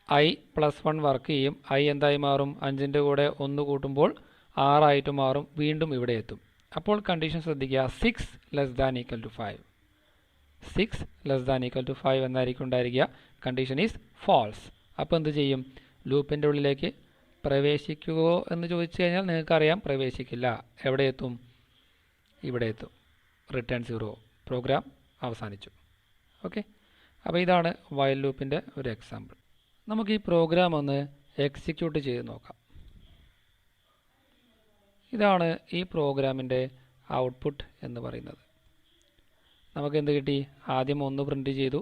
ഐ പ്ലസ് 1 വർക്ക് ചെയ്യും. ഐ എന്തായി മാറും? 5ൻ്റെ കൂടെ 1 കൂട്ടുമ്പോൾ 6 മാറും. വീണ്ടും ഇവിടെ എത്തും. അപ്പോൾ കണ്ടീഷൻ ശ്രദ്ധിക്കുക, 6 <= 5. 6 <= 5 എന്നായിരിക്കും ഉണ്ടായിരിക്കുക. Condition is false. അപ്പോൾ എന്ത് ചെയ്യും? ലൂപ്പിൻ്റെ ഉള്ളിലേക്ക് പ്രവേശിക്കുമോ എന്ന് ചോദിച്ചു കഴിഞ്ഞാൽ നിങ്ങൾക്കറിയാം, പ്രവേശിക്കില്ല. എവിടെ എത്തും? ഇവിടെ എത്തും. റിട്ടേൺ 0. പ്രോഗ്രാം അവസാനിച്ചു. ഓക്കെ, അപ്പോൾ ഇതാണ് വൈൽ ലൂപ്പിൻ്റെ ഒരു എക്സാമ്പിൾ. നമുക്ക് ഈ പ്രോഗ്രാം ഒന്ന് എക്സിക്യൂട്ട് ചെയ്ത് നോക്കാം. ഇതാണ് ഈ പ്രോഗ്രാമിൻ്റെ ഔട്ട്പുട്ട് എന്ന് പറയുന്നത്. നമുക്ക് എന്ത് കിട്ടി? ആദ്യം 1 പ്രിൻ്റ് ചെയ്തു,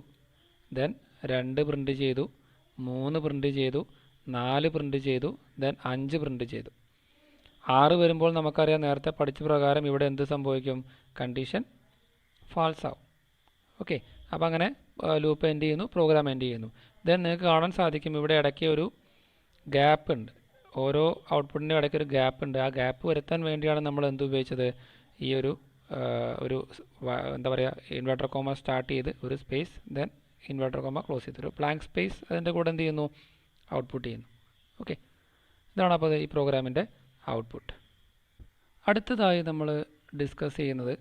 ദെൻ 2 പ്രിൻ്റ് ചെയ്തു, 3 പ്രിൻ്റ് ചെയ്തു, 4 പ്രിൻ്റ് ചെയ്തു, ദെൻ 5 പ്രിൻ്റ് ചെയ്തു. 6 വരുമ്പോൾ നമുക്കറിയാം, നേരത്തെ പഠിച്ച പ്രകാരം ഇവിടെ എന്ത് സംഭവിക്കും? കണ്ടീഷൻ ഫാൾസ് ആവും. ഓക്കെ, അപ്പോൾ അങ്ങനെ ലൂപ്പ് എൻഡ് ചെയ്യുന്നു, പ്രോഗ്രാം എൻഡ് ചെയ്യുന്നു. ദെൻ നിങ്ങൾക്ക് കാണാൻ സാധിക്കും ഇവിടെ ഇടയ്ക്ക് ഒരു ഗ്യാപ്പ് ഉണ്ട്. ഓരോ ഔട്ട്പുട്ടിൻ്റെ ഇടയ്ക്ക് ഒരു ഗ്യാപ്പ് ഉണ്ട്. ആ ഗ്യാപ്പ് വരുത്താൻ വേണ്ടിയാണ് നമ്മൾ എന്ത് ഉപയോഗിച്ചത്? ഈ ഒരു എന്താ പറയുക, ഇൻവെർട്ടർ കോമ സ്റ്റാർട്ട് ചെയ്ത് ഒരു space, then inverter comma close ചെയ്ത് ഒരു ബ്ലാങ്ക് സ്പേസ് അതിൻ്റെ കൂടെ എന്ത് ചെയ്യുന്നു? ഔട്ട്പുട്ട് ചെയ്യുന്നു. ഓക്കെ, ഇതാണ് അപ്പോൾ ഈ പ്രോഗ്രാമിൻ്റെ ഔട്ട്പുട്ട്. അടുത്തതായി നമ്മൾ ഡിസ്കസ് ചെയ്യുന്നത്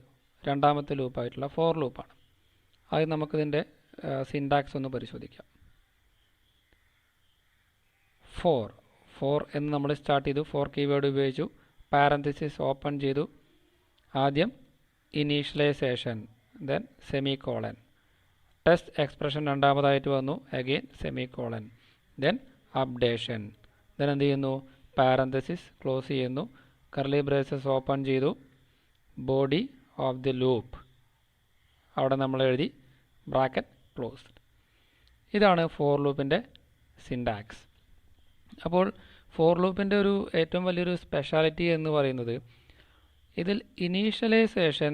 രണ്ടാമത്തെ ലൂപ്പായിട്ടുള്ള ഫോർ ലൂപ്പാണ്. ആദ്യം നമുക്കിതിൻ്റെ സിൻടാക്സ് ഒന്ന് പരിശോധിക്കാം. ഫോർ എന്ന് നമ്മൾ സ്റ്റാർട്ട് ചെയ്തു. ഫോർ കീവേഡ് ഉപയോഗിച്ചു. പാരന്തസിസ് ഓപ്പൺ ചെയ്തു. ആദ്യം initialization, then semicolon. Test expression രണ്ടാമതായിട്ട് വന്നു, again semicolon, then updation. Then എന്ത് ചെയ്യുന്നു? പാരന്തസിസ് ക്ലോസ് ചെയ്യുന്നു, കർലി ബ്രേസസ് ഓപ്പൺ ചെയ്തു, ബോഡി ഓഫ് ദി ലൂപ്പ് അവിടെ നമ്മൾ എഴുതി, ബ്രാക്കറ്റ് ക്ലോസ്ഡ്. ഇതാണ് ഫോർ ലൂപ്പിൻ്റെ സിൻടാക്സ്. അപ്പോൾ ഫോർ ലൂപ്പിൻ്റെ ഒരു ഏറ്റവും വലിയൊരു സ്പെഷ്യാലിറ്റി എന്ന് പറയുന്നത് ഇതിൽ initialization,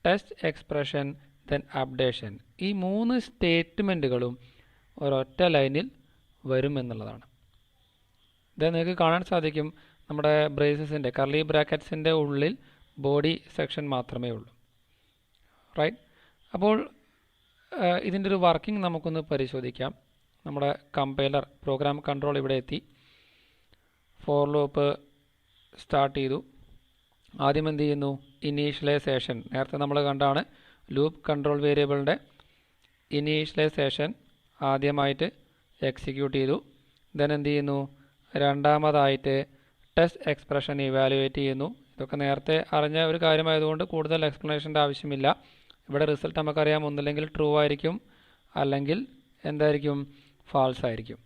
test expression, then updation, ഈ 3 സ്റ്റേറ്റ്മെൻറ്റുകളും ഒരൊറ്റ ലൈനിൽ വരുമെന്നുള്ളതാണ്. ഇത് നിങ്ങൾക്ക് കാണാൻ സാധിക്കും, നമ്മുടെ ബ്രേസസിൻ്റെ കർലി ബ്രാക്കറ്റ്സിൻ്റെ ഉള്ളിൽ ബോഡി സെക്ഷൻ മാത്രമേ ഉള്ളൂ. റൈറ്റ്. അപ്പോൾ ഇതിൻ്റെ ഒരു വർക്കിംഗ് നമുക്കൊന്ന് പരിശോധിക്കാം. നമ്മുടെ കമ്പൈലർ പ്രോഗ്രാം കൺട്രോൾ ഇവിടെ എത്തി. ഫോർ ലൂപ്പ് സ്റ്റാർട്ട് ചെയ്തു. ആദ്യം എന്ത് ചെയ്യുന്നു? ഇനീഷ്യലൈസേഷൻ, നേരത്തെ നമ്മൾ കണ്ടാണ് ലൂപ്പ് കൺട്രോൾ വേരിയബിളിൻ്റെ ഇനീഷ്യലൈസേഷൻ ആദ്യമായിട്ട് എക്സിക്യൂട്ട് ചെയ്തു. ദെൻ എന്ത് ചെയ്യുന്നു? രണ്ടാമതായിട്ട് ടെസ്റ്റ് എക്സ്പ്രഷൻ ഇവാലുവേറ്റ് ചെയ്യുന്നു. ഇതൊക്കെ നേരത്തെ അറിഞ്ഞ ഒരു കാര്യമായതുകൊണ്ട് കൂടുതൽ എക്സ്പ്ലനേഷൻ്റെ ആവശ്യമില്ല. ഇവിടെ റിസൾട്ട് നമുക്കറിയാം, ഒന്നില്ലെങ്കിൽ ട്രൂ ആയിരിക്കും അല്ലെങ്കിൽ എന്തായിരിക്കും? ഫാൾസ് ആയിരിക്കും.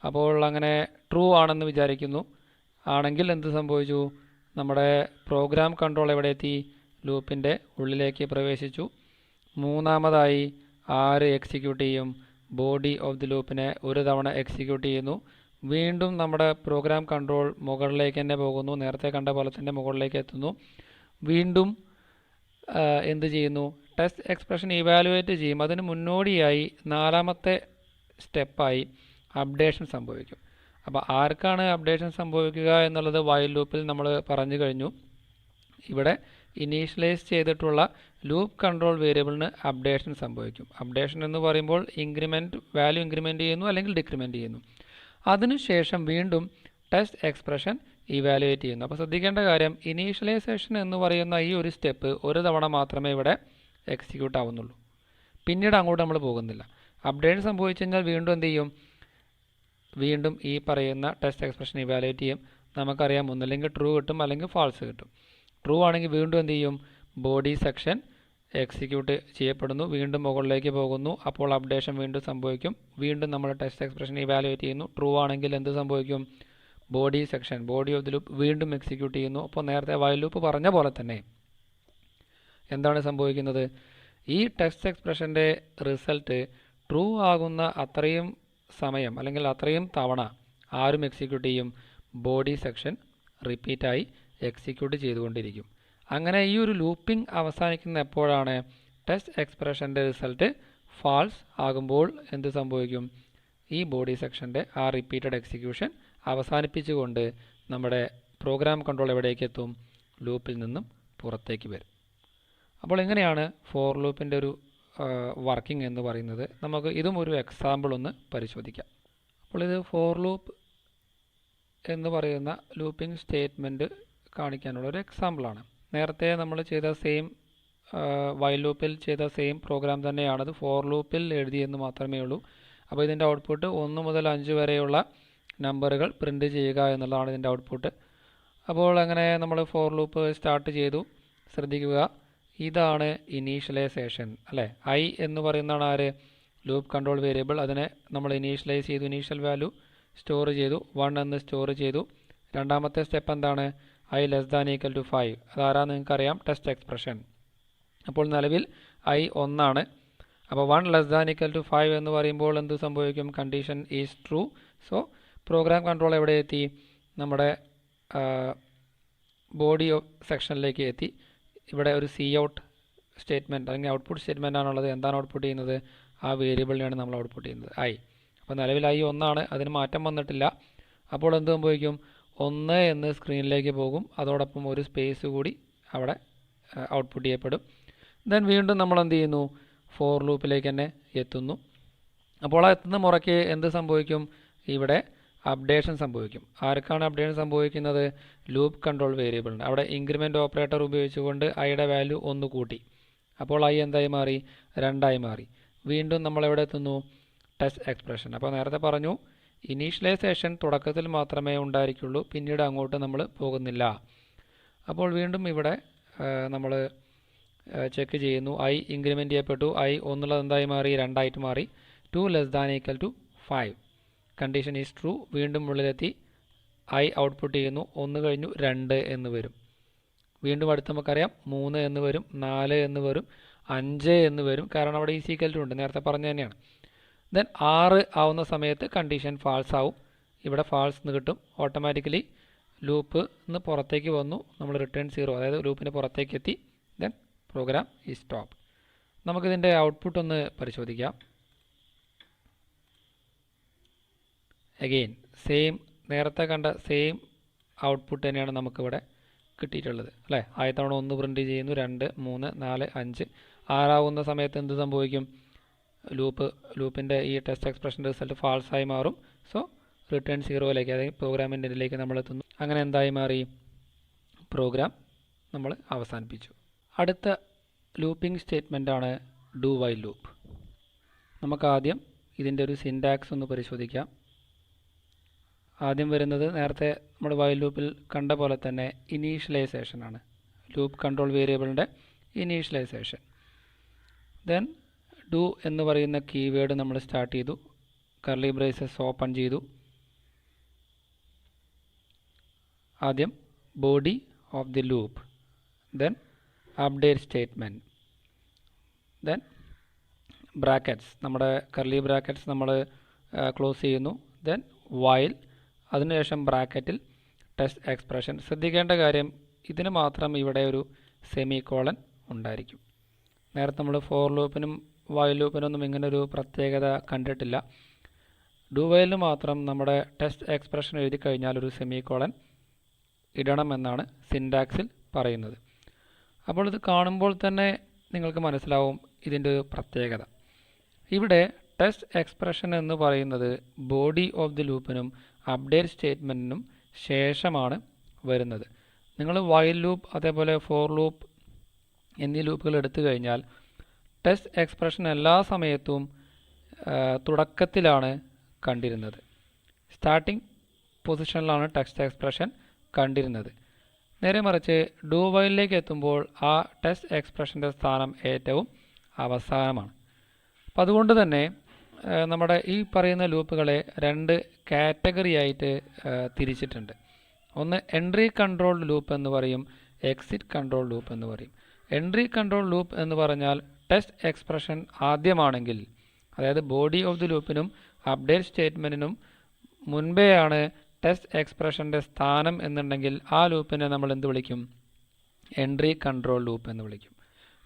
അപ്പോൾ അങ്ങനെ ട്രൂ ആണെന്ന് വിചാരിക്കുന്നു. ആണെങ്കിൽ എന്ത് സംഭവിച്ചു? നമ്മുടെ പ്രോഗ്രാം കൺട്രോൾ എവിടെ എത്തി? ലൂപ്പിൻ്റെ ഉള്ളിലേക്ക് പ്രവേശിച്ചു. മൂന്നാമതായി ആര് എക്സിക്യൂട്ട് ചെയ്യും? ബോഡി ഓഫ് ദി ലൂപ്പിനെ ഒരു തവണ എക്സിക്യൂട്ട് ചെയ്യുന്നു. വീണ്ടും നമ്മുടെ പ്രോഗ്രാം കൺട്രോൾ മുകളിലേക്ക് തന്നെ പോകുന്നു. നേരത്തെ കണ്ട പോലെ തന്നെ മുകളിലേക്ക് എത്തുന്നു. വീണ്ടും എന്ത് ചെയ്യുന്നു? ടെസ്റ്റ് എക്സ്പ്രഷൻ ഇവാലുവേറ്റ് ചെയ്യും. അതിന് മുന്നോടിയായി നാലാമത്തെ സ്റ്റെപ്പായി അപ്ഡേഷൻ സംഭവിക്കും. അപ്പോൾ ആർക്കാണ് അപ്ഡേഷൻ സംഭവിക്കുക എന്നുള്ളത് വൈൽ ലൂപ്പിൽ നമ്മൾ പറഞ്ഞു കഴിഞ്ഞു. ഇവിടെ ഇനീഷ്യലൈസ് ചെയ്തിട്ടുള്ള ലൂപ്പ് കൺട്രോൾ വേരിയബിളിന് അപ്ഡേഷൻ സംഭവിക്കും. അപ്ഡേഷൻ എന്ന് പറയുമ്പോൾ വാല്യൂ ഇൻക്രിമെൻറ്റ് ചെയ്യുന്നു അല്ലെങ്കിൽ ഡിക്രിമെൻറ്റ് ചെയ്യുന്നു. അതിനുശേഷം വീണ്ടും ടെസ്റ്റ് എക്സ്പ്രഷൻ ഇവാലുവേറ്റ് ചെയ്യുന്നു. അപ്പോൾ ശ്രദ്ധിക്കേണ്ട കാര്യം, ഇനീഷ്യലൈസേഷൻ എന്ന് പറയുന്ന ഈ ഒരു സ്റ്റെപ്പ് ഒരു തവണ മാത്രമേ ഇവിടെ എക്സിക്യൂട്ട് ആവുന്നുള്ളൂ. പിന്നീട് അങ്ങോട്ട് നമ്മൾ പോകുന്നില്ല. അപ്ഡേഷൻ സംഭവിച്ചു കഴിഞ്ഞാൽ വീണ്ടും എന്ത് ചെയ്യും? വീണ്ടും ഈ പറയുന്ന ടെസ്റ്റ് എക്സ്പ്രഷൻ ഇവാലുവേറ്റ് ചെയ്യും. നമുക്കറിയാം, ഒന്നല്ലെങ്കിൽ ട്രൂ കിട്ടും അല്ലെങ്കിൽ ഫാൾസ് കിട്ടും. ട്രൂ ആണെങ്കിൽ വീണ്ടും എന്ത് ചെയ്യും? ബോഡി സെക്ഷൻ എക്സിക്യൂട്ട് ചെയ്യപ്പെടുന്നു. വീണ്ടും മുകളിലേക്ക് പോകുന്നു. അപ്പോൾ അപ്ഡേഷൻ വീണ്ടും സംഭവിക്കും. വീണ്ടും നമ്മൾ ടെസ്റ്റ് എക്സ്പ്രഷൻ ഇവാലുവേറ്റ് ചെയ്യുന്നു. ട്രൂ ആണെങ്കിൽ എന്ത് സംഭവിക്കും? Body section, body of the loop വീണ്ടും എക്സിക്യൂട്ട് ചെയ്യുന്നു. അപ്പോൾ നേരത്തെ വൈൽ ലൂപ്പ് പറഞ്ഞ പോലെ തന്നെ എന്താണ് സംഭവിക്കുന്നത്? ഈ ടെസ്റ്റ് എക്സ്പ്രഷൻ്റെ റിസൾട്ട് ട്രൂ ആകുന്ന അത്രയും സമയം അല്ലെങ്കിൽ അത്രയും തവണ ആരും എക്സിക്യൂട്ട് ചെയ്യും? ബോഡി സെക്ഷൻ റിപ്പീറ്റായി എക്സിക്യൂട്ട് ചെയ്തുകൊണ്ടിരിക്കും. അങ്ങനെ ഈ ഒരു ലൂപ്പിംഗ് അവസാനിക്കുന്ന എപ്പോഴാണ്? ടെസ്റ്റ് എക്സ്പ്രഷൻ്റെ റിസൾട്ട് ഫാൾസ് ആകുമ്പോൾ എന്ത് സംഭവിക്കും? ഈ ബോഡി സെക്ഷൻ്റെ ആ റിപ്പീറ്റഡ് എക്സിക്യൂഷൻ അവസാനിപ്പിച്ചുകൊണ്ട് നമ്മുടെ പ്രോഗ്രാം കൺട്രോൾ എവിടേക്ക് എത്തും? ലൂപ്പിൽ നിന്നും പുറത്തേക്ക് വരും. അപ്പോൾ എങ്ങനെയാണ് ഫോർ ലൂപ്പിൻ്റെ ഒരു വർക്കിംഗ് എന്ന് പറയുന്നത്? നമുക്ക് ഇതും ഒരു എക്സാമ്പിൾ ഒന്ന് പരിശോധിക്കാം. അപ്പോൾ ഇത് ഫോർ ലൂപ്പ് എന്ന് പറയുന്ന ലൂപ്പിംഗ് സ്റ്റേറ്റ്മെൻറ്റ് കാണിക്കാനുള്ള ഒരു എക്സാമ്പിളാണ്. നേരത്തെ നമ്മൾ ചെയ്ത സെയിം വൈൽ ലൂപ്പിൽ ചെയ്ത സെയിം പ്രോഗ്രാം തന്നെയാണത്. ഫോർ ലൂപ്പിൽ എഴുതിയെന്ന് മാത്രമേ ഉള്ളൂ. അപ്പോൾ ഇതിൻ്റെ ഔട്ട്പുട്ട് 1 മുതൽ 5 വരെയുള്ള നമ്പറുകൾ പ്രിൻ്റ് ചെയ്യുക എന്നുള്ളതാണ് ഇതിൻ്റെ ഔട്ട്പുട്ട്. അപ്പോൾ അങ്ങനെ നമ്മൾ ഫോർ ലൂപ്പ് സ്റ്റാർട്ട് ചെയ്തു. ശ്രദ്ധിക്കുക, ഇതാണ് ഇനീഷ്യലൈസേഷൻ അല്ലേ? ഐ എന്ന് പറയുന്നതാണ് ആര്? Loop control variable. അതിനെ നമ്മൾ ഇനീഷ്യലൈസ് ചെയ്തു, ഇനീഷ്യൽ വാല്യൂ സ്റ്റോർ ചെയ്തു, 1 എന്ന് സ്റ്റോർ ചെയ്തു. രണ്ടാമത്തെ സ്റ്റെപ്പ് എന്താണ്? I less than equal to 5. അതാരാന്ന് നിങ്ങൾക്കറിയാം, ടെസ്റ്റ് എക്സ്പ്രഷൻ. അപ്പോൾ നിലവിൽ ഐ 1 ആണ്. അപ്പോൾ 1 ലെസ് ദാൻ ഈക്വൽ ടു 5 എന്ന് പറയുമ്പോൾ എന്ത് സംഭവിക്കും? Condition is true. So program control എവിടെ എത്തി? നമ്മുടെ ബോഡി സെക്ഷനിലേക്ക് എത്തി. ഇവിടെ ഒരു സി ഔട്ട് സ്റ്റേറ്റ്മെൻറ്റ് അല്ലെങ്കിൽ ഔട്ട്പുട്ട് സ്റ്റേറ്റ്മെൻ്റ് ആണുള്ളത്. എന്താണ് ഔട്ട്പുട്ട് ചെയ്യുന്നത്? ആ വേരിയബിളിനെയാണ് നമ്മൾ ഔട്ട്പുട്ട് ചെയ്യുന്നത്, ഐ. അപ്പോൾ നിലവിൽ ഐ 1 ആണ്, അതിന് മാറ്റം വന്നിട്ടില്ല. അപ്പോൾ എന്ത് സംഭവിക്കും? 1 എന്ന് സ്ക്രീനിലേക്ക് പോകും. അതോടൊപ്പം ഒരു സ്പേസ് കൂടി അവിടെ ഔട്ട്പുട്ട് ചെയ്യപ്പെടും. ദെൻ വീണ്ടും നമ്മൾ എന്ത് ചെയ്യുന്നു? ഫോർ ലൂപ്പിലേക്ക് തന്നെ എത്തുന്നു. അപ്പോൾ ആ എത്തുന്ന മുറയ്ക്ക് എന്ത് സംഭവിക്കും? ഇവിടെ അപ്ഡേഷൻ സംഭവിക്കും. ആർക്കാണ് അപ്ഡേഷൻ സംഭവിക്കുന്നത്? ലൂപ്പ് കൺട്രോൾ വേരിയബിളിന്. അവിടെ ഇൻക്രിമെൻറ്റ് ഓപ്പറേറ്റർ ഉപയോഗിച്ചുകൊണ്ട് ഐയുടെ വാല്യൂ 1 കൂട്ടി. അപ്പോൾ ഐ എന്തായി മാറി? 2 മാറി. വീണ്ടും നമ്മൾ എവിടെ എത്തുന്നു? Test expression. അപ്പോൾ നേരത്തെ പറഞ്ഞു, ഇനീഷ്യലൈസേഷൻ തുടക്കത്തിൽ മാത്രമേ ഉണ്ടായിരിക്കുള്ളൂ, പിന്നീട് അങ്ങോട്ട് നമ്മൾ പോകുന്നില്ല. അപ്പോൾ വീണ്ടും ഇവിടെ നമ്മൾ ചെക്ക് ചെയ്യുന്നു. ഐ ഇൻക്രിമെൻറ്റ് ചെയ്യപ്പെട്ടു. ഐ 1 എന്തായി മാറി? 2 ആയിട്ട് മാറി. 2 less than equal to 5. Condition is true. വീണ്ടും ഉള്ളിലെത്തി ഐ ഔട്ട്പുട്ട് ചെയ്യുന്നു. 1 കഴിഞ്ഞു 2 എന്ന് വരും. വീണ്ടും അടുത്ത് നമുക്കറിയാം 3 എന്ന് വരും, 4 എന്ന് വരും, 5 എന്ന് വരും. കാരണം അവിടെ ഈസ് ഈക്വൽ ടു ഉണ്ട്, നേരത്തെ പറഞ്ഞ തന്നെയാണ്. ദെൻ 6 ആവുന്ന സമയത്ത് കണ്ടീഷൻ ഫാൾസ് ആവും. ഇവിടെ ഫാൾസ് എന്ന് കിട്ടും. ഓട്ടോമാറ്റിക്കലി ലൂപ്പ് നിന്ന് പുറത്തേക്ക് വന്നു. നമ്മൾ റിട്ടേൺ 0, അതായത് ലൂപ്പിന് പുറത്തേക്ക് എത്തി. ദെൻ പ്രോഗ്രാം ഈ സ്റ്റോപ്പ്. നമുക്കിതിൻ്റെ ഔട്ട്പുട്ട് ഒന്ന് പരിശോധിക്കാം. അഗെയിൻ സെയിം, നേരത്തെ കണ്ട സെയിം ഔട്ട്പുട്ട് തന്നെയാണ് നമുക്കിവിടെ കിട്ടിയിട്ടുള്ളത് അല്ലേ? ആദ്യത്തവണ 1 പ്രിൻറ്റ് ചെയ്യുന്നു, 2, 3, 4, 5. 6 ആവുന്ന സമയത്ത് എന്ത് സംഭവിക്കും? ലൂപ്പിൻ്റെ ഈ ടെസ്റ്റ് എക്സ്പ്രഷൻ്റെ റിസൾട്ട് ഫാൾസ് ആയി മാറും. സോ റിട്ടേൺ 0ലേക്ക്, അതായത് പ്രോഗ്രാമിൻ്റെ ഇതിലേക്ക് നമ്മൾ എത്തുന്നു. അങ്ങനെ എന്തായി മാറി? പ്രോഗ്രാം നമ്മൾ അവസാനിപ്പിച്ചു. അടുത്ത ലൂപ്പിംഗ് സ്റ്റേറ്റ്മെൻറ്റാണ് ഡു വൈൽ ലൂപ്പ്. നമുക്കാദ്യം ഇതിൻ്റെ ഒരു സിൻടാക്സ് ഒന്ന് പരിശോധിക്കാം. ആദ്യം വരുന്നത് നേരത്തെ നമ്മൾ വൈൽ ലൂപ്പിൽ കണ്ട പോലെ തന്നെ ഇനീഷ്യലൈസേഷൻ ആണ്. ലൂപ്പ് കൺട്രോൾ വേരിയബിളിൻ്റെ ഇനീഷ്യലൈസേഷൻ. ദെൻ ഡു എന്ന് പറയുന്ന കീവേഡ് നമ്മൾ സ്റ്റാർട്ട് ചെയ്തു, കർലി ബ്രേസസ് ഓപ്പൺ ചെയ്തു. ആദ്യം body of the loop, then update statement, then brackets, നമ്മുടെ കർലി ബ്രാക്കറ്റ്സ് നമ്മൾ ക്ലോസ് ചെയ്യുന്നു, ദെൻ വൈൽ, അതിനുശേഷം ബ്രാക്കറ്റിൽ ടെസ്റ്റ് എക്സ്പ്രഷൻ. ശ്രദ്ധിക്കേണ്ട കാര്യം, ഇതിന് മാത്രം ഇവിടെ ഒരു സെമി കോളൻ ഉണ്ടായിരിക്കും. നേരത്തെ നമ്മൾ ഫോർ ലൂപ്പിനും വൈൽ ലൂപ്പിനൊന്നും ഇങ്ങനൊരു പ്രത്യേകത കണ്ടിട്ടില്ല. ഡു വൈലിന് മാത്രം നമ്മുടെ ടെസ്റ്റ് എക്സ്പ്രഷൻ എഴുതി കഴിഞ്ഞാൽ ഒരു സെമി കോളൻ ഇടണമെന്നാണ് സിൻടാക്സിൽ പറയുന്നത്. അപ്പോൾ ഇത് കാണുമ്പോൾ തന്നെ നിങ്ങൾക്ക് മനസ്സിലാവും ഇതിൻ്റെ ഒരു പ്രത്യേകത. ഇവിടെ ടെസ്റ്റ് എക്സ്പ്രഷൻ എന്ന് പറയുന്നത് ബോഡി ഓഫ് ദി ലൂപ്പിനും അപ്ഡേറ്റ് സ്റ്റേറ്റ്മെൻറ്റിനും ശേഷമാണ് വരുന്നത്. നിങ്ങൾ വൈൽ ലൂപ്പ് അതേപോലെ ഫോർ ലൂപ്പ് എന്നീ ലൂപ്പുകൾ എടുത്തു കഴിഞ്ഞാൽ ടെസ്റ്റ് എക്സ്പ്രഷൻ എല്ലാ സമയത്തും തുടക്കത്തിലാണ് കണ്ടിരുന്നത്. സ്റ്റാർട്ടിംഗ് പൊസിഷനിലാണ് ടെസ്റ്റ് എക്സ്പ്രഷൻ കണ്ടിരുന്നത്. നേരെ മറിച്ച് ഡു വൈലിലേക്ക് എത്തുമ്പോൾ ആ ടെസ്റ്റ് എക്സ്പ്രഷൻ്റെ സ്ഥാനം ഏറ്റവും അവസാനമാണ്. അപ്പം അതുകൊണ്ട് തന്നെ നമ്മുടെ ഈ പറയുന്ന ലൂപ്പുകളെ രണ്ട് കാറ്റഗറി ആയിട്ട് തിരിച്ചിട്ടുണ്ട്. ഒന്ന് എൻട്രി കൺട്രോൾ ലൂപ്പ് എന്ന് പറയും, എക്സിറ്റ് കൺട്രോൾ ലൂപ്പ് എന്ന് പറയും. എൻട്രി കൺട്രോൾ ലൂപ്പ് എന്ന് പറഞ്ഞാൽ ടെസ്റ്റ് എക്സ്പ്രഷൻ ആദ്യമാണെങ്കിൽ, അതായത് ബോഡി ഓഫ് ദി ലൂപ്പിനും അപ്ഡേറ്റ് സ്റ്റേറ്റ്മെൻറ്റിനും മുൻപേയാണ് ടെസ്റ്റ് എക്സ്പ്രഷൻ്റെ സ്ഥാനം എന്നുണ്ടെങ്കിൽ ആ ലൂപ്പിനെ നമ്മൾ എന്ത് വിളിക്കും? എൻട്രി കൺട്രോൾ ലൂപ്പ് എന്ന് വിളിക്കും.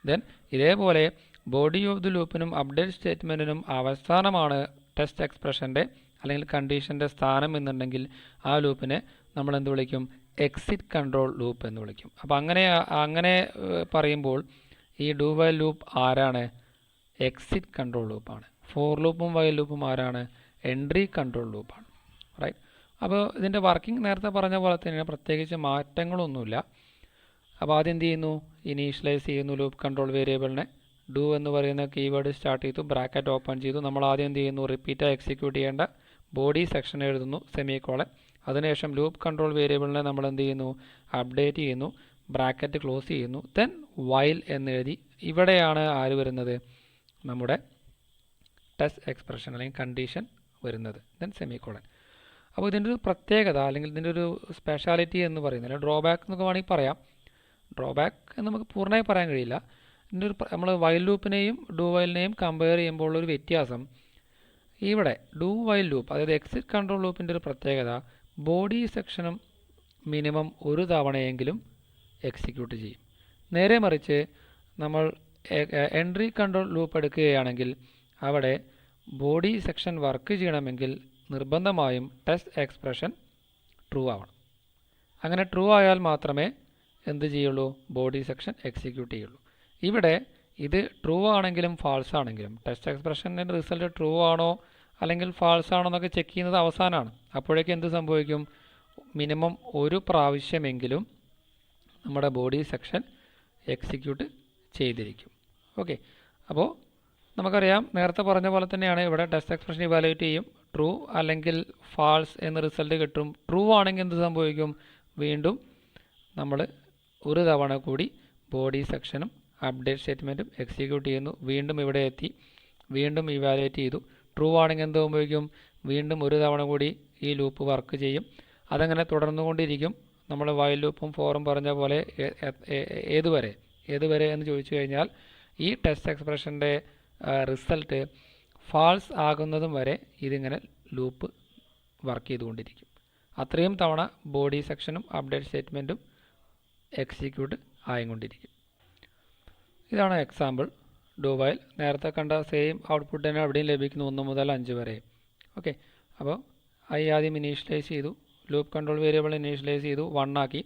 ദെൻ ഇതേപോലെ ബോഡി ഓഫ് ദി ലൂപ്പിനും അപ്ഡേറ്റ് സ്റ്റേറ്റ്മെൻറ്റിനും അവസാനമാണ് ടെസ്റ്റ് എക്സ്പ്രഷൻ്റെ അല്ലെങ്കിൽ കണ്ടീഷൻ്റെ സ്ഥാനം എന്നുണ്ടെങ്കിൽ ആ ലൂപ്പിനെ നമ്മൾ എന്ത് വിളിക്കും? എക്സിറ്റ് കൺട്രോൾ ലൂപ്പ് എന്ന് വിളിക്കും. അപ്പോൾ അങ്ങനെ പറയുമ്പോൾ ഈ ഡു വൈൽ ലൂപ്പ് ആരാണ്? എക്സിറ്റ് കൺട്രോൾ ലൂപ്പാണ്. ഫോർ ലൂപ്പും വൈൽ ലൂപ്പും ആരാണ്? എൻട്രി കൺട്രോൾ ലൂപ്പാണ്. റൈറ്റ്. അപ്പോൾ ഇതിൻ്റെ വർക്കിംഗ് നേരത്തെ പറഞ്ഞ പോലെ തന്നെ പ്രത്യേകിച്ച് മാറ്റങ്ങളൊന്നുമില്ല. അപ്പോൾ ആദ്യം എന്ത് ചെയ്യുന്നു? ഇനീഷ്യലൈസ് ചെയ്യുന്നു ലൂപ്പ് കൺട്രോൾ വേരിയബിളിനെ. ഡു എന്ന് പറയുന്ന കീവേഡ് സ്റ്റാർട്ട് ചെയ്തു, ബ്രാക്കറ്റ് ഓപ്പൺ ചെയ്തു. നമ്മൾ ആദ്യം എന്ത് ചെയ്യുന്നു? റിപ്പീറ്റായി എക്സിക്യൂട്ട് ചെയ്യേണ്ട ബോഡി സെക്ഷൻ എഴുതുന്നു, സെമി കോളൻ. അതിനുശേഷം ലൂപ്പ് കൺട്രോൾ വേരിയബിളിനെ നമ്മൾ എന്ത് ചെയ്യുന്നു? അപ്ഡേറ്റ് ചെയ്യുന്നു, ബ്രാക്കറ്റ് ക്ലോസ് ചെയ്യുന്നു, ദെൻ വൈൽ എന്ന് എഴുതി. ഇവിടെയാണ് ആര് വരുന്നത്? നമ്മുടെ ടെസ്റ്റ് എക്സ്പ്രഷൻ അല്ലെങ്കിൽ കണ്ടീഷൻ വരുന്നത്, ദെൻ സെമി കോളൻ. അപ്പോൾ ഇതിൻ്റെ ഒരു പ്രത്യേകത അല്ലെങ്കിൽ ഇതിൻ്റെ ഒരു സ്പെഷ്യാലിറ്റി എന്ന് പറയുന്നത്, ഡ്രോബാക്ക് എന്നൊക്കെ വേണമെങ്കിൽ പറയാം. ഡ്രോബാക്ക് എന്ന് നമുക്ക് പൂർണ്ണമായി പറയാൻ കഴിയില്ല. ഇതിൻ്റെ ഒരു നമ്മൾ വൈൽ ലൂപ്പിനെയും ഡു വൈലിനെയും കമ്പയർ ചെയ്യുമ്പോൾ ഉള്ളൊരു വ്യത്യാസം, ഇവിടെ ഡു വൈൽ ലൂപ്പ് അതായത് എക്സിറ്റ് കൺട്രോൾ ലൂപ്പിൻ്റെ ഒരു പ്രത്യേകത, ബോഡി സെക്ഷനും മിനിമം ഒരു തവണയെങ്കിലും എക്സിക്യൂട്ട് ചെയ്യും. നേരെ മറിച്ച് നമ്മൾ എൻട്രി കൺട്രോൾ ലൂപ്പ് എടുക്കുകയാണെങ്കിൽ അവിടെ ബോഡി സെക്ഷൻ വർക്ക് ചെയ്യണമെങ്കിൽ നിർബന്ധമായും ടെസ്റ്റ് എക്സ്പ്രഷൻ ട്രൂ ആവണം. അങ്ങനെ ട്രൂ ആയാൽ മാത്രമേ എന്ത് ചെയ്യുള്ളൂ? ബോഡി സെക്ഷൻ എക്സിക്യൂട്ട് ചെയ്യുള്ളൂ. ഇവിടെ ഇത് ട്രൂ ആണെങ്കിലും ഫാൾസ് ആണെങ്കിലും ടെസ്റ്റ് എക്സ്പ്രഷൻ്റെ റിസൾട്ട് ട്രൂ ആണോ അല്ലെങ്കിൽ ഫാൾസ് ആണോ എന്നൊക്കെ ചെക്ക് ചെയ്യുന്നത് അവസാനമാണ്. അപ്പോഴേക്കും എന്ത് സംഭവിക്കും? മിനിമം ഒരു പ്രാവശ്യമെങ്കിലും നമ്മുടെ ബോഡി സെക്ഷൻ എക്സിക്യൂട്ട് ചെയ്തിരിക്കും. ഓക്കെ. അപ്പോൾ നമുക്കറിയാം, നേരത്തെ പറഞ്ഞ പോലെ തന്നെയാണ് ഇവിടെ ടെസ്റ്റ് എക്സ്പ്രഷൻ ഇവാലുവേറ്റ് ചെയ്യും, ട്രൂ അല്ലെങ്കിൽ ഫാൾസ് എന്ന റിസൾട്ട് കിട്ടും. ട്രൂ ആണെങ്കിൽ എന്ത് സംഭവിക്കും? വീണ്ടും നമ്മൾ ഒരു തവണ കൂടി ബോഡി സെക്ഷനും അപ്ഡേറ്റ് സ്റ്റേറ്റ്മെൻറ്റും എക്സിക്യൂട്ട് ചെയ്യുന്നു. വീണ്ടും ഇവിടെ എത്തി, വീണ്ടും ഇവാലുവേറ്റ് ചെയ്തു. ട്രൂ ആണെങ്കിൽ എന്ത് സംഭവിക്കും? വീണ്ടും ഒരു തവണ കൂടി ഈ ലൂപ്പ് വർക്ക് ചെയ്യും. അതങ്ങനെ തുടർന്നുകൊണ്ടിരിക്കും. നമ്മൾ വൈൽ ലൂപ്പും ഫോറും പറഞ്ഞ പോലെ ഏതുവരെ എന്ന് ചോദിച്ചു കഴിഞ്ഞാൽ ഈ ടെസ്റ്റ് എക്സ്പ്രഷൻ്റെ റിസൾട്ട് ഫാൾസ് ആകുന്നതും വരെ ഇതിങ്ങനെ ലൂപ്പ് വർക്ക് ചെയ്തുകൊണ്ടിരിക്കും. അത്രയും തവണ ബോഡി സെക്ഷനും അപ്ഡേറ്റ് സ്റ്റേറ്റ്മെൻറ്റും എക്സിക്യൂട്ട് ആയിക്കൊണ്ടിരിക്കും. ഇതാണ് എക്സാമ്പിൾ ഡു വൈൽ. നേരത്തെ കണ്ട സെയിം ഔട്ട്പുട്ട് തന്നെ അവിടെയും ലഭിക്കുന്നു, 1 മുതൽ 5 വരെ. ഓക്കെ. അപ്പോൾ ഐ ആദ്യം ഇനീഷ്യലൈസ് ചെയ്തു, ലൂപ്പ് കൺട്രോൾ വേരിയബിൾ ഇനീഷ്യലൈസ് ചെയ്തു, 1 ആക്കി.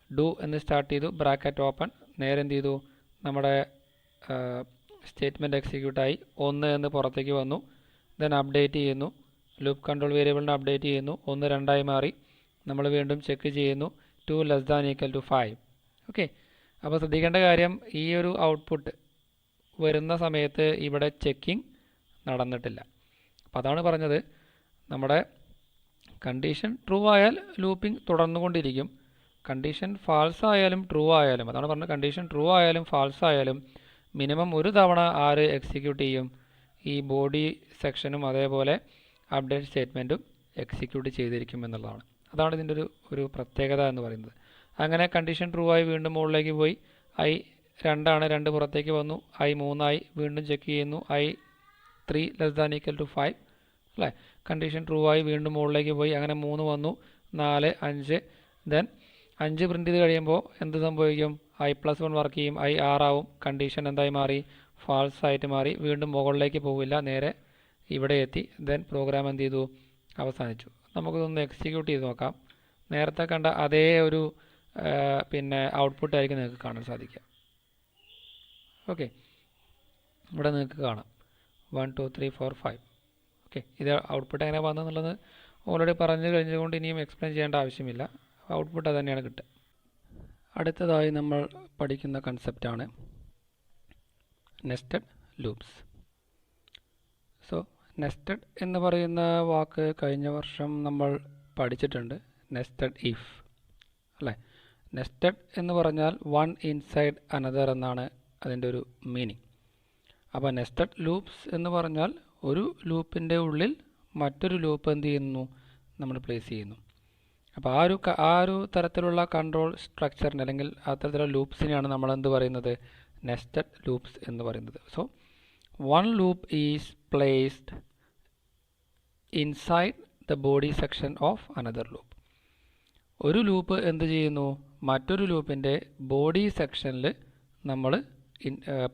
ഡു എന്ന് സ്റ്റാർട്ട് ചെയ്തു, ബ്രാക്കറ്റ് ഓപ്പൺ. നേരെ എന്ത് ചെയ്തു? നമ്മുടെ സ്റ്റേറ്റ്മെൻറ്റ് എക്സിക്യൂട്ടായി, 1 എന്ന് പുറത്തേക്ക് വന്നു. ദെൻ അപ്ഡേറ്റ് ചെയ്യുന്നു, ലൂപ്പ് കൺട്രോൾ വേരിയബിളിനെ അപ്ഡേറ്റ് ചെയ്യുന്നു, 1 2 മാറി. നമ്മൾ വീണ്ടും ചെക്ക് ചെയ്യുന്നു, 2 ≤ 5. ഓക്കെ. അപ്പോൾ ശ്രദ്ധിക്കേണ്ട കാര്യം, ഈ ഒരു ഔട്ട്പുട്ട് വരുന്ന സമയത്ത് ഇവിടെ ചെക്കിംഗ് നടന്നിട്ടില്ല. അപ്പോൾ അതാണ് പറഞ്ഞത്, നമ്മുടെ കണ്ടീഷൻ ട്രൂ ആയാൽ ലൂപ്പിംഗ് തുടർന്നുകൊണ്ടിരിക്കും. കണ്ടീഷൻ ഫാൾസ് ആയാലും ട്രൂ ആയാലും, അതാണ് പറഞ്ഞത്, കണ്ടീഷൻ ട്രൂ ആയാലും ഫാൾസ് ആയാലും മിനിമം ഒരു തവണ ആര് എക്സിക്യൂട്ട് ചെയ്യും? ഈ ബോഡി സെക്ഷനും അതേപോലെ അപ്ഡേറ്റ് സ്റ്റേറ്റ്മെൻറ്റും എക്സിക്യൂട്ട് ചെയ്തിരിക്കും എന്നുള്ളതാണ്. അതാണ് ഇതിൻ്റെ ഒരു പ്രത്യേകത എന്ന് പറയുന്നത്. അങ്ങനെ കണ്ടീഷൻ ട്രൂ ആയി വീണ്ടും മുകളിലേക്ക് പോയി, ഐ 2 ആണ്, 2 പുറത്തേക്ക് വന്നു, ഐ 3 ആയി, വീണ്ടും ചെക്ക് ചെയ്യുന്നു, ഐ 3 ≤ 5 അല്ലേ. കണ്ടീഷൻ ട്രൂ ആയി വീണ്ടും മുകളിലേക്ക് പോയി, അങ്ങനെ 3 വന്നു, 4, 5. ദെൻ 5 പ്രിൻറ്റ് ചെയ്ത് കഴിയുമ്പോൾ എന്ത് സംഭവിക്കും? i+1 വർക്ക് ചെയ്യും, ഐ 6 ആവും, കണ്ടീഷൻ എന്തായി മാറി? ഫാൾസ് ആയിട്ട് മാറി. വീണ്ടും മുകളിലേക്ക് പോവില്ല, നേരെ ഇവിടെ എത്തി. ദെൻ പ്രോഗ്രാം എന്ത് ചെയ്തു? അവസാനിച്ചു. നമുക്കിതൊന്ന് എക്സിക്യൂട്ട് ചെയ്ത് നോക്കാം. നേരത്തെ കണ്ട അതേ ഒരു ഔട്ട്പുട്ട് ആയിരിക്കും നിങ്ങൾക്ക് കാണാൻ സാധിക്കുക. ഓക്കെ, ഇവിടെ നിങ്ങൾക്ക് കാണാം 1 2 3 4 5. ഓക്കെ, ഇത് ഔട്ട്പുട്ട് എങ്ങനെ വന്നെന്നുള്ളത് ഓൾറെഡി പറഞ്ഞു കഴിഞ്ഞതുകൊണ്ട് ഇനിയും എക്സ്പ്ലെയിൻ ചെയ്യേണ്ട ആവശ്യമില്ല. ഔട്ട്പുട്ട് അത് തന്നെയാണ് കിട്ടുക. അടുത്തതായി നമ്മൾ പഠിക്കുന്ന കൺസെപ്റ്റാണ് നെസ്റ്റഡ് ലൂപ്സ്. സോ നെസ്റ്റഡ് എന്ന് പറയുന്ന വാക്ക് കഴിഞ്ഞ വർഷം നമ്മൾ പഠിച്ചിട്ടുണ്ട്. നെസ്റ്റഡ് ഇഫ് അല്ലേ. നെസ്റ്റഡ് എന്ന് പറഞ്ഞാൽ വൺ ഇൻസൈഡ് അനദർ എന്നാണ് അതിൻ്റെ ഒരു മീനിങ്. അപ്പോൾ നെസ്റ്റഡ് ലൂപ്സ് എന്ന് പറഞ്ഞാൽ ഒരു ലൂപ്പിൻ്റെ ഉള്ളിൽ മറ്റൊരു ലൂപ്പ് എന്ത് ചെയ്യുന്നു? നമ്മൾ പ്ലേസ് ചെയ്യുന്നു. അപ്പോൾ ആ ഒരു തരത്തിലുള്ള കൺട്രോൾ സ്ട്രക്ചറിന് അല്ലെങ്കിൽ അത്തരത്തിലുള്ള ലൂപ്സിനെയാണ് നമ്മൾ എന്ത് പറയുന്നത്? നെസ്റ്റഡ് ലൂപ്സ് എന്ന് പറയുന്നത്. So one loop is placed inside the body section of another loop. ഒരു ലൂപ്പ് എന്ത് ചെയ്യുന്നു? മറ്റൊരു ലൂപ്പിൻ്റെ ബോഡി സെക്ഷനിൽ നമ്മൾ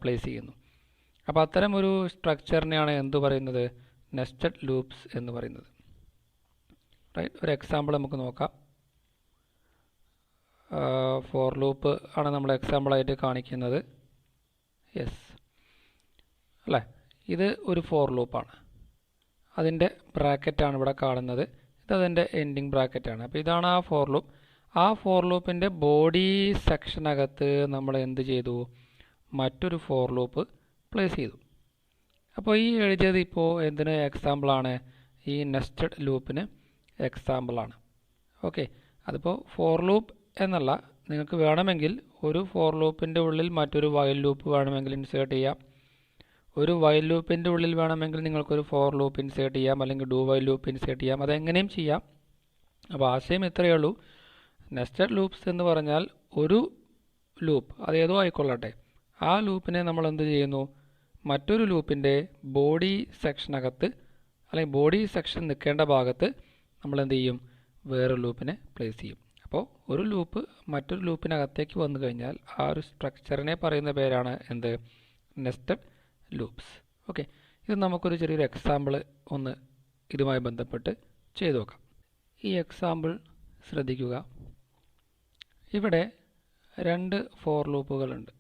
പ്ലേസ് ചെയ്യുന്നു. അപ്പോൾ അത്തരം ഒരു സ്ട്രക്ചറിനെയാണ് എന്ത് പറയുന്നത്? നെസ്റ്റഡ് ലൂപ്സ് എന്ന് പറയുന്നത്. റൈറ്റ്, ഒരു എക്സാമ്പിൾ നമുക്ക് നോക്കാം. ഫോർ ലൂപ്പ് ആണ് നമ്മൾ എക്സാമ്പിളായിട്ട് കാണിക്കുന്നത്. യെസ് അല്ലേ, ഇത് ഒരു ഫോർ ലൂപ്പാണ്. അതിൻ്റെ ബ്രാക്കറ്റാണ് ഇവിടെ കാണുന്നത്. ഇതതിൻ്റെ എൻഡിങ് ബ്രാക്കറ്റാണ്. അപ്പോൾ ഇതാണ് ആ ഫോർ ലൂപ്പ്. ആ ഫോർ ലൂപ്പിൻ്റെ ബോഡി സെക്ഷനകത്ത് നമ്മൾ എന്ത് ചെയ്തു? മറ്റൊരു ഫോർ ലൂപ്പ് പ്ലേസ് ചെയ്തു. അപ്പോൾ ഈ എഴുതിയത് ഇപ്പോൾ എന്തിന് എക്സാമ്പിളാണ്? ഈ നെസ്റ്റഡ് ലൂപ്പിന് എക്സാമ്പിളാണ്. ഓക്കെ, അതിപ്പോൾ ഫോർ ലൂപ്പ് എന്നല്ല, നിങ്ങൾക്ക് വേണമെങ്കിൽ ഒരു ഫോർ ലൂപ്പിൻ്റെ ഉള്ളിൽ മറ്റൊരു വൈൽ ലൂപ്പ് വേണമെങ്കിൽ ഇൻസേർട്ട് ചെയ്യാം. ഒരു വൈൽ ലൂപ്പിൻ്റെ ഉള്ളിൽ വേണമെങ്കിൽ നിങ്ങൾക്കൊരു ഫോർ ലൂപ്പ് ഇൻസേർട്ട് ചെയ്യാം, അല്ലെങ്കിൽ ഡു വൈൽ ലൂപ്പ് ഇൻസേർട്ട് ചെയ്യാം. അതെങ്ങനെയും ചെയ്യാം. അപ്പോൾ ആശയം ഇത്രയേ ഉള്ളൂ. നെസ്റ്റഡ് ലൂപ്സ് എന്ന് പറഞ്ഞാൽ ഒരു ലൂപ്പ്, അതേതോ ആയിക്കൊള്ളട്ടെ, ആ ലൂപ്പിനെ നമ്മൾ എന്ത് ചെയ്യുന്നു? മറ്റൊരു ലൂപ്പിൻ്റെ ബോഡി സെക്ഷനകത്ത് അല്ലെങ്കിൽ ബോഡി സെക്ഷൻ നിൽക്കേണ്ട ഭാഗത്ത് നമ്മൾ എന്ത് ചെയ്യും? വേറൊരു ലൂപ്പിനെ പ്ലേസ് ചെയ്യും. അപ്പോൾ ഒരു ലൂപ്പ് മറ്റൊരു ലൂപ്പിനകത്തേക്ക് വന്നു കഴിഞ്ഞാൽ ആ ഒരു സ്ട്രക്ചറിനെ പറയുന്ന പേരാണ് എന്ത്? Nested loops. ഓക്കെ, ഇത് നമുക്കൊരു ചെറിയൊരു എക്സാമ്പിൾ ഒന്ന് ഇതുമായി ബന്ധപ്പെട്ട് ചെയ്തു നോക്കാം. ഈ എക്സാമ്പിൾ ശ്രദ്ധിക്കുക. ഇവിടെ 2 ഫോർ ലൂപ്പുകളുണ്ട്.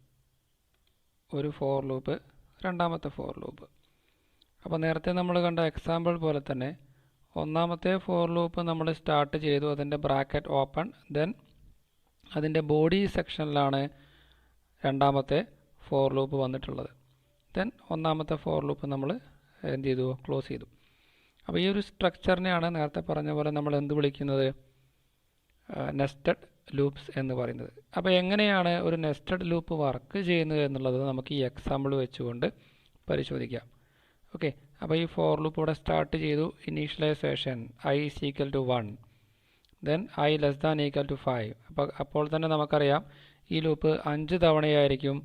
ഒരു ഫോർ ലൂപ്പ്, രണ്ടാമത്തെ ഫോർ ലൂപ്പ്. അപ്പോൾ നേരത്തെ നമ്മൾ കണ്ട എക്സാമ്പിൾ പോലെ തന്നെ ഒന്നാമത്തെ ഫോർ ലൂപ്പ് നമ്മൾ സ്റ്റാർട്ട് ചെയ്തു, അതിൻ്റെ ബ്രാക്കറ്റ് ഓപ്പൺ. ദെൻ അതിൻ്റെ ബോഡി സെക്ഷനിലാണ് രണ്ടാമത്തെ ഫോർ ലൂപ്പ് വന്നിട്ടുള്ളത്. ദെൻ ഒന്നാമത്തെ ഫോർ ലൂപ്പ് നമ്മൾ എന്ത് ചെയ്തു? ക്ലോസ് ചെയ്തു. അപ്പോൾ ഈ ഒരു സ്ട്രക്ചറിനെയാണ് നേരത്തെ പറഞ്ഞ പോലെ നമ്മൾ എന്ത് വിളിക്കുന്നത്? നെസ്റ്റഡ് ലൂപ്സ് എന്ന് പറയുന്നത്. അപ്പോൾ എങ്ങനെയാണ് ഒരു നെസ്റ്റഡ് ലൂപ്പ് വർക്ക് ചെയ്യുന്നത് എന്നുള്ളത് നമുക്ക് ഈ എക്സാമ്പിൾ വെച്ചുകൊണ്ട് പരിശോധിക്കാം. ഓക്കെ, അപ്പോൾ ഈ ഫോർ ലൂപ്പ് ഇവിടെ സ്റ്റാർട്ട് ചെയ്തു. Initialization i = 1, then i <= 5. അപ്പോൾ തന്നെ നമുക്കറിയാം ഈ ലൂപ്പ് 5 തവണയായിരിക്കും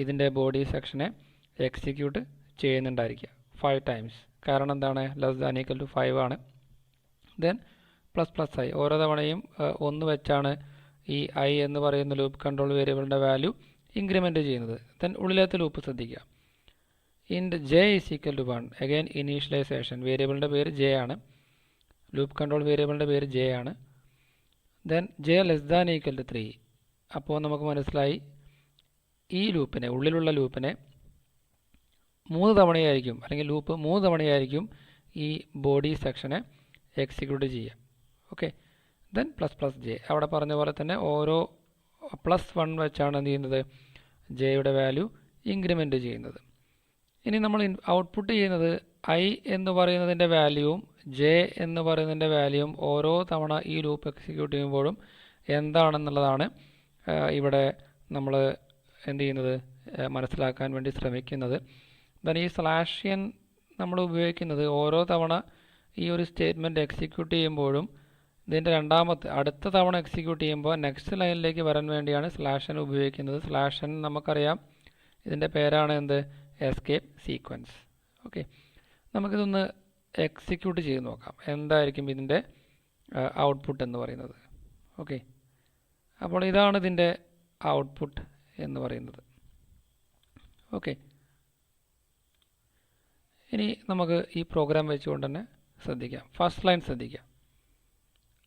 ഇതിൻ്റെ ബോഡി സെക്ഷനെ എക്സിക്യൂട്ട് ചെയ്യുന്നുണ്ടായിരിക്കുക, 5 ടൈംസ്. കാരണം എന്താണ്? <= 5 ആണ്. ദെൻ ++i, ഓരോ തവണയും 1 വെച്ചാണ് ഈ i എന്ന് പറയുന്ന ലൂപ്പ് കൺട്രോൾ വേരിയബിളിൻ്റെ വാല്യൂ ഇൻക്രിമെൻറ്റ് ചെയ്യുന്നത്. ദെൻ ഉള്ളിലത്തെ ലൂപ്പ് ശ്രദ്ധിക്കുക. ഇൻറ്റ് j = 1, അഗൈൻ ഇനീഷ്യലൈസേഷൻ, വേരിയബിളിൻ്റെ പേര് j ആണ്, ലൂപ്പ് കൺട്രോൾ വേരിയബിളിൻ്റെ പേര് j ആണ്. Then j <= 3. അപ്പോൾ നമുക്ക് മനസ്സിലായി ഈ ലൂപ്പിനെ, ഉള്ളിലുള്ള ലൂപ്പിനെ 3 തവണയായിരിക്കും, അല്ലെങ്കിൽ ലൂപ്പ് 3 തവണയായിരിക്കും ഈ ബോഡി സെക്ഷനെ എക്സിക്യൂട്ട് ചെയ്യുക. ഓക്കെ, ദെൻ ++j, അവിടെ പറഞ്ഞ പോലെ തന്നെ ഓരോ +1 വെച്ചാണ് എന്ത് ചെയ്യുന്നത്? ജെയുടെ വാല്യൂ ഇൻക്രിമെൻറ്റ് ചെയ്യുന്നത്. ഇനി നമ്മൾ ഔട്ട്പുട്ട് ചെയ്യുന്നത് i എന്ന് പറയുന്നതിൻ്റെ വാല്യൂവും j എന്ന് പറയുന്നതിൻ്റെ വാല്യൂവും ഓരോ തവണ ഈ ലൂപ്പ് എക്സിക്യൂട്ട് ചെയ്യുമ്പോഴും എന്താണെന്നുള്ളതാണ് ഇവിടെ നമ്മൾ എന്ത് ചെയ്യുന്നത് മനസ്സിലാക്കാൻ വേണ്ടി ശ്രമിക്കുന്നത്. ദെൻ ഈ /n നമ്മൾ ഉപയോഗിക്കുന്നത് ഓരോ തവണ ഈ ഒരു സ്റ്റേറ്റ്മെൻറ്റ് എക്സിക്യൂട്ട് ചെയ്യുമ്പോഴും ഇതിൻ്റെ അടുത്ത തവണ എക്സിക്യൂട്ട് ചെയ്യുമ്പോൾ നെക്സ്റ്റ് ലൈനിലേക്ക് വരാൻ വേണ്ടിയാണ് /n ഉപയോഗിക്കുന്നത്. /n നമുക്കറിയാം ഇതിൻ്റെ പേരാണ് എന്ത്, എസ്കേപ്പ് സീക്വൻസ്. ഓക്കെ, നമുക്കിതൊന്ന് എക്സിക്യൂട്ട് ചെയ്ത് നോക്കാം എന്തായിരിക്കും ഇതിൻ്റെ ഔട്ട്പുട്ട് എന്ന് പറയുന്നത്. ഓക്കെ, അപ്പോൾ ഇതാണ് ഇതിൻ്റെ ഔട്ട്പുട്ട് എന്ന് പറയുന്നത്. ഓക്കെ, ഇനി നമുക്ക് ഈ പ്രോഗ്രാം വെച്ചുകൊണ്ട് തന്നെ ശ്രദ്ധിക്കാം. ഫസ്റ്റ് ലൈൻ ശ്രദ്ധിക്കാം.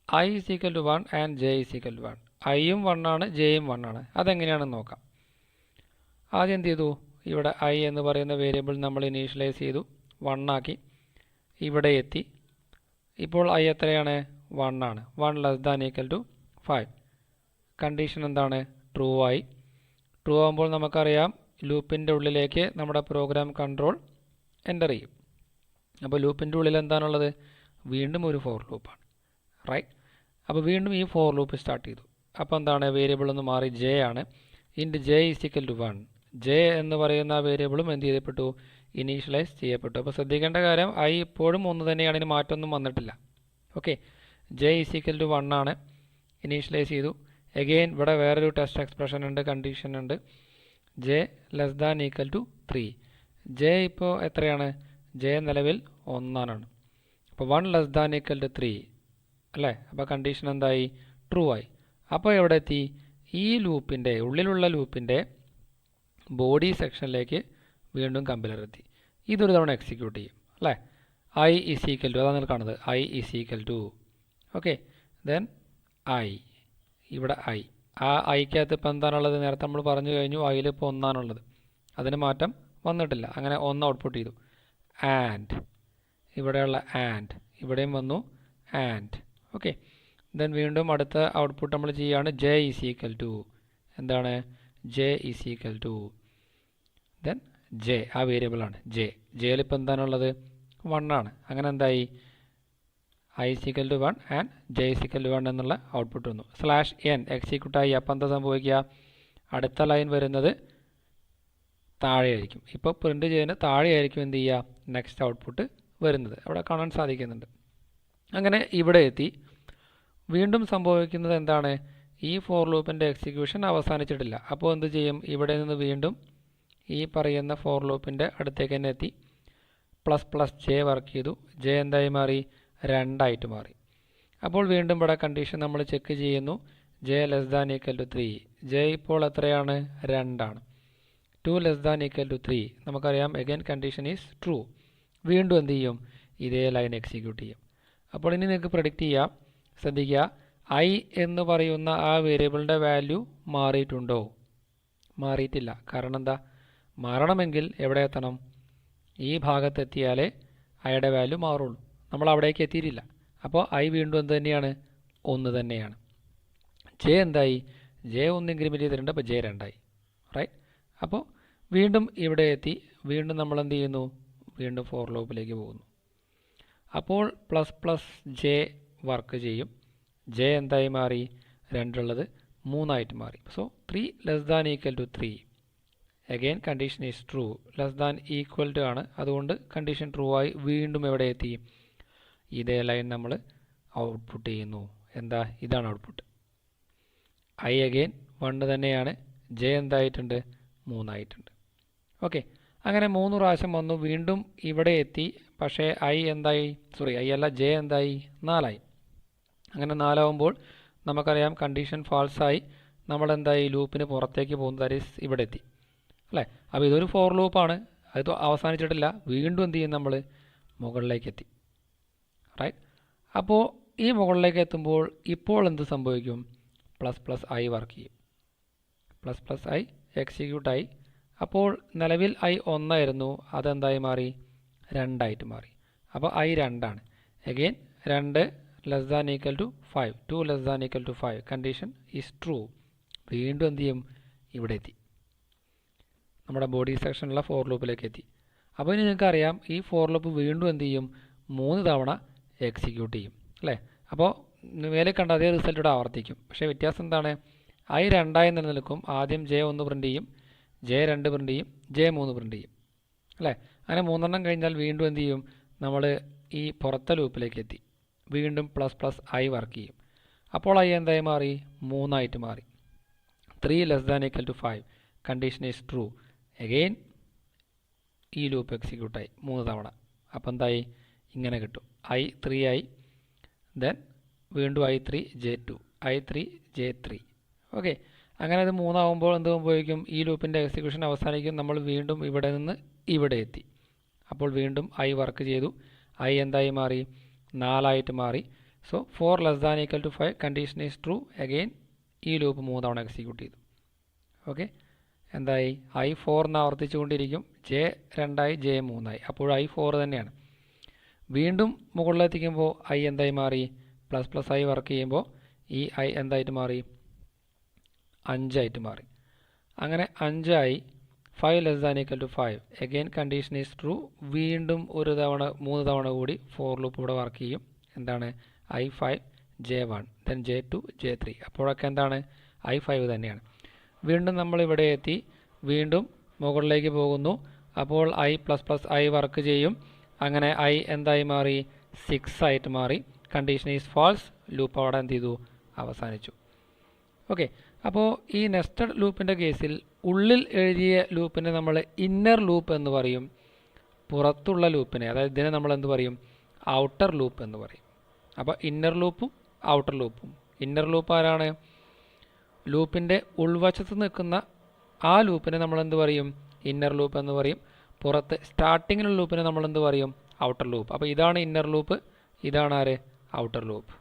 I is equal to 1 and j is equal to 1. ഐയും 1 ആണ്, ജെയും 1 ആണ്. അതെങ്ങനെയാണെന്ന് നോക്കാം. ആദ്യം എന്ത് ചെയ്തു, ഇവിടെ I എന്ന് പറയുന്ന വേരിയബിൾ നമ്മൾ ഇനീഷ്യലൈസ് ചെയ്തു, 1 ആക്കി, ഇവിടെ എത്തി. ഇപ്പോൾ I എത്രയാണ്, 1 ആണ്. 1 less than equal to 5. Condition എന്താണ്, ട്രൂ ആയി. ട്രൂ ആകുമ്പോൾ നമുക്കറിയാം ലൂപ്പിൻ്റെ ഉള്ളിലേക്ക് നമ്മുടെ പ്രോഗ്രാം കൺട്രോൾ എൻ്റർ ചെയ്യും. അപ്പോൾ ലൂപ്പിൻ്റെ ഉള്ളിൽ എന്താണുള്ളത്, വീണ്ടും ഒരു ഫോർ ലൂപ്പാണ്. റൈറ്റ്, അപ്പോൾ വീണ്ടും ഈ ഫോർ ലൂപ്പ് സ്റ്റാർട്ട് ചെയ്തു. അപ്പോൾ എന്താണ്, വേരിയബിൾ ഒന്ന് മാറി, ജെ ആണ്. Int J is equal to 1. J എന്ന് പറയുന്ന വേരിയബിളും എന്ത് ചെയ്യപ്പെട്ടു, ഇനീഷ്യലൈസ് ചെയ്യപ്പെട്ടു. അപ്പോൾ ശ്രദ്ധിക്കേണ്ട കാര്യം I ഇപ്പോഴും ഒന്ന് തന്നെയാണ്, ഇതിന് മാറ്റമൊന്നും വന്നിട്ടില്ല. Okay, J is equal to 1 ആണ്, ഇനീഷ്യലൈസ് ചെയ്തു. എഗെയിൻ ഇവിടെ വേറൊരു ടെസ്റ്റ് എക്സ്പ്രഷൻ ഉണ്ട്, കണ്ടീഷൻ ഉണ്ട്, J less than equal to 3. J ഇപ്പോൾ എത്രയാണ്, ജെ നിലവിൽ 1 ആണ്. അപ്പോൾ 1 ലെസ് ദാൻ ഈക്വൽ ടു 3 അല്ലേ. അപ്പോൾ കണ്ടീഷൻ എന്തായി, ട്രൂ ആയി. അപ്പോൾ എവിടെ എത്തി, ഈ ലൂപ്പിൻ്റെ ഉള്ളിലുള്ള ലൂപ്പിൻ്റെ ബോഡി സെക്ഷനിലേക്ക് വീണ്ടും കമ്പൈലർ എത്തി. ഇതൊരു തവണ എക്സിക്യൂട്ട് ചെയ്യും അല്ലേ. I ഈസ് ഈക്വൽ ടു, അതാണ് നിങ്ങൾ കാണുന്നത്, I is equal to. Okay, then I, ഇവിടെ I, ആ ഐക്കകത്ത് ഇപ്പോൾ എന്താണുള്ളത്, നേരത്തെ നമ്മൾ പറഞ്ഞു കഴിഞ്ഞു, Iയിൽ ഇപ്പോൾ 1 ആണുള്ളത്, അതിന് മാറ്റം വന്നിട്ടില്ല. അങ്ങനെ 1 ഔട്ട്പുട്ട് ചെയ്തു. ആൻഡ് ഇവിടെയുള്ള ആൻഡ് ഇവിടെയും വന്നു, ആൻഡ്. ഓക്കെ, ദെൻ വീണ്ടും അടുത്ത ഔട്ട്പുട്ട് നമ്മൾ ചെയ്യുകയാണ്, ജെ ഈസ് ഈക്വൽ ടു, എന്താണ്, J is equal to, then J, ആ വേരിയബിളാണ് ജെ. ജെയിൽ ഇപ്പോൾ എന്താണുള്ളത്, 1 ആണ്. അങ്ങനെ എന്തായി, I is equal to 1 and J is equal to 1 എന്നുള്ള ഔട്ട്പുട്ട് വന്നു. /n എക്സിക്യൂട്ടായി. അപ്പോൾ എന്താ സംഭവിക്കുക, അടുത്ത ലൈൻ വരുന്നത് താഴെയായിരിക്കും. ഇപ്പോൾ പ്രിൻറ്റ് ചെയ്യുന്ന താഴെയായിരിക്കും എന്ത് ചെയ്യുക, നെക്സ്റ്റ് ഔട്ട്പുട്ട് വരുന്നത് അവിടെ കാണാൻ സാധിക്കുന്നുണ്ട്. അങ്ങനെ ഇവിടെ എത്തി. വീണ്ടും സംഭവിക്കുന്നത് എന്താണ്, ഈ ഫോർ ലൂപ്പിൻ്റെ എക്സിക്യൂഷൻ അവസാനിച്ചിട്ടില്ല. അപ്പോൾ എന്ത് ചെയ്യും, ഇവിടെ നിന്ന് വീണ്ടും ഈ പറയുന്ന ഫോർ ലൂപ്പിൻ്റെ അടുത്തേക്ക് തന്നെ എത്തി, ++j വർക്ക് ചെയ്തു. ജെ എന്തായി മാറി, 2 ആയിട്ട് മാറി. അപ്പോൾ വീണ്ടും ഇവിടെ കണ്ടീഷൻ നമ്മൾ ചെക്ക് ചെയ്യുന്നു, J less than equal to 3. J ഇപ്പോൾ എത്രയാണ്, 2 ആണ്. 2 ലെസ് ദാൻ ഈക്വൽ ടു 3 നമുക്കറിയാം, എഗൈൻ കണ്ടീഷൻ ഈസ് ട്രൂ. വീണ്ടും എന്ത് ചെയ്യും, ഇതേ ലൈൻ എക്സിക്യൂട്ട് ചെയ്യും. അപ്പോൾ ഇനി നിങ്ങൾക്ക് പ്രെഡിക്റ്റ് ചെയ്യാം. ശ്രദ്ധിക്കുക, I എന്ന് പറയുന്ന ആ വേരിയബിളിൻ്റെ വാല്യൂ മാറിയിട്ടുണ്ടോ, മാറിയിട്ടില്ല. കാരണം എന്താ, മാറണമെങ്കിൽ എവിടെ എത്തണം, ഈ ഭാഗത്തെത്തിയാലേ Iയുടെ വാല്യൂ മാറുള്ളൂ. നമ്മൾ അവിടേക്ക് എത്തിയിട്ടില്ല. അപ്പോൾ I വീണ്ടും എന്ത് തന്നെയാണ്, 1 തന്നെയാണ്. ജെ എന്തായി, ജെ 1 ഇൻക്രിമെൻറ്റ് ചെയ്തിട്ടുണ്ട്, അപ്പോൾ ജെ 2 ആയി. റൈറ്റ്, അപ്പോൾ വീണ്ടും ഇവിടെ എത്തി. വീണ്ടും നമ്മൾ എന്ത് ചെയ്യുന്നു, വീണ്ടും ഫോർ ലൂപ്പിലേക്ക് പോകുന്നു. അപ്പോൾ ++j വർക്ക് ചെയ്യും. ജെ എന്തായി മാറി, 2 ഉള്ളത് 3 ആയിട്ട് മാറി. So 3 less than equal to 3. Again condition is true. Less than equal to ആണ്, അതുകൊണ്ട് കണ്ടീഷൻ ട്രൂ ആയി. വീണ്ടും എവിടെ എത്തി, ഇതേ ലൈൻ നമ്മൾ ഔട്ട്പുട്ട് ചെയ്യുന്നു. എന്താ, ഇതാണ് ഔട്ട്പുട്ട്. I അഗെയിൻ 1 തന്നെയാണ്. ജെ എന്തായിട്ടുണ്ട്, 3 ആയിട്ടുണ്ട്. ഓക്കെ, അങ്ങനെ 3 പ്രാവശ്യം വന്നു. വീണ്ടും ഇവിടെ എത്തി. പക്ഷേ I എന്തായി, I അല്ല, ജെ എന്തായി, 4 ആയി. അങ്ങനെ 4 ആവുമ്പോൾ നമുക്കറിയാം കണ്ടീഷൻ ഫാൾസായി. നമ്മളെന്തായി, ലൂപ്പിന് പുറത്തേക്ക് പോകുന്നത്, ദാറ്റ് ഈസ് ഇവിടെ എത്തി അല്ലേ. അപ്പോൾ ഇതൊരു ഫോർ ലൂപ്പാണ്, അത് അവസാനിച്ചിട്ടില്ല. വീണ്ടും എന്ത് ചെയ്യും, നമ്മൾ മുകളിലേക്ക് എത്തി. റൈറ്റ്, അപ്പോൾ ഈ മുകളിലേക്ക് എത്തുമ്പോൾ ഇപ്പോൾ എന്ത് സംഭവിക്കും, ++i വർക്ക് ചെയ്യും. ++i എക്സിക്യൂട്ടായി. അപ്പോൾ നിലവിൽ I 1 ആയിരുന്നു, അതെന്തായി മാറി, 2 ആയിട്ട് മാറി. അപ്പോൾ I 2 ആണ്. Again 2 less than equal to 5. 2 less than equal to 5. Condition is true. വീണ്ടും എന്ത് ചെയ്യും, ഇവിടെ എത്തി, നമ്മുടെ ബോഡി സെക്ഷനിലുള്ള ഫോർ ലൂപ്പിലേക്ക് എത്തി. അപ്പോൾ ഇനി നിങ്ങൾക്കറിയാം, ഈ ഫോർ ലൂപ്പ് വീണ്ടും എന്ത് ചെയ്യും, 3 തവണ എക്സിക്യൂട്ട് ചെയ്യും അല്ലേ. അപ്പോൾ മേലെ കണ്ട അതേ റിസൾട്ട് ഇവിടെ ആവർത്തിക്കും. പക്ഷേ വ്യത്യാസം എന്താണ്, I 2 ആയി നിലനിൽക്കും. ആദ്യം ജെ 1 പ്രിൻറ്റ് ചെയ്യും, ജെ 2 പ്രിൻ്റ് ചെയ്യും, ജെ 3 പ്രിൻ്റ് ചെയ്യും അല്ലേ. അങ്ങനെ 3 കഴിഞ്ഞാൽ വീണ്ടും എന്ത് ചെയ്യും, നമ്മൾ ഈ പുറത്തെ ലൂപ്പിലേക്ക് എത്തി, വീണ്ടും പ്ലസ് പ്ലസ് ഐ വർക്ക് ചെയ്യും. അപ്പോൾ ഐ എന്തായി മാറി, 3 മാറി. 3 <= 5 കണ്ടീഷൻ ഈസ് ട്രൂ. അഗെയിൻ ഈ ലൂപ്പ് എക്സിക്യൂട്ടായി 3 തവണ. അപ്പോൾ എന്തായി, ഇങ്ങനെ കിട്ടും, ഐ 3 ആയി, ദെൻ വീണ്ടും I3 J2, I3 J3. Okay, അങ്ങനെ അത് 3 ആകുമ്പോൾ എന്ത് സംഭവിക്കും, ഈ ലൂപ്പിൻ്റെ എക്സിക്യൂഷൻ അവസാനിക്കും. നമ്മൾ വീണ്ടും ഇവിടെ നിന്ന് ഇവിടെ എത്തി. അപ്പോൾ വീണ്ടും ഐ വർക്ക് ചെയ്തു, ഐ എന്തായി മാറി, 4 മാറി. So 4 <= 5 condition is true. Again ഈ ലൂപ്പ് 3 തവണ എക്സിക്യൂട്ട് ചെയ്തു. ഓക്കെ, എന്തായി, ഐ 4 ആവർത്തിച്ചുകൊണ്ടിരിക്കും, J2 J3. അപ്പോൾ ഐ 4 തന്നെയാണ്. വീണ്ടും മുകളിലെത്തിക്കുമ്പോൾ ഐ എന്തായി മാറി, പ്ലസ് പ്ലസ് ഐ വർക്ക് ചെയ്യുമ്പോൾ ഈ ഐ എന്തായിട്ട് മാറി, 5 മാറി. അങ്ങനെ 5 5 <= 5 അഗെയിൻ കണ്ടീഷൻ ഈസ് ട്രൂ. വീണ്ടും 3 തവണ കൂടി ഫോർ ലൂപ്പ് ഇവിടെ വർക്ക് ചെയ്യും. എന്താണ്, I5 J1 then J2 J3. അപ്പോഴൊക്കെ എന്താണ്, I5 തന്നെയാണ്. വീണ്ടും നമ്മൾ ഇവിടെ എത്തി, വീണ്ടും മുകളിലേക്ക് പോകുന്നു. അപ്പോൾ I plus plus I work ചെയ്യും. അങ്ങനെ ഐ എന്തായി മാറി, 6 മാറി. Condition is false. ലൂപ്പ് അവിടെ എന്ത് ചെയ്തു, അവസാനിച്ചു. ഓക്കെ, അപ്പോൾ ഈ നെസ്റ്റഡ് ലൂപ്പിൻ്റെ കേസിൽ ഉള്ളിൽ എഴുതിയ ലൂപ്പിനെ നമ്മൾ ഇന്നർ ലൂപ്പ് എന്ന് പറയും. പുറത്തുള്ള ലൂപ്പിനെ, അതായത് ഇതിനെ നമ്മൾ എന്ത് പറയും, ഔട്ടർ ലൂപ്പ് എന്ന് പറയും. അപ്പോൾ ഇന്നർ ലൂപ്പും ഔട്ടർ ലൂപ്പും. ഇന്നർ ലൂപ്പ് ആരാണ്, ലൂപ്പിൻ്റെ ഉൾവശത്ത് നിൽക്കുന്ന ആ ലൂപ്പിനെ നമ്മൾ എന്ത് പറയും, ഇന്നർ ലൂപ്പ് എന്ന് പറയും. പുറത്ത് സ്റ്റാർട്ടിങ്ങിലുള്ള ലൂപ്പിനെ നമ്മൾ എന്ത് പറയും, ഔട്ടർ ലൂപ്പ്. അപ്പോൾ ഇതാണ് ഇന്നർ ലൂപ്പ്, ഇതാണ് ആര്, ഔട്ടർ ലൂപ്പ്.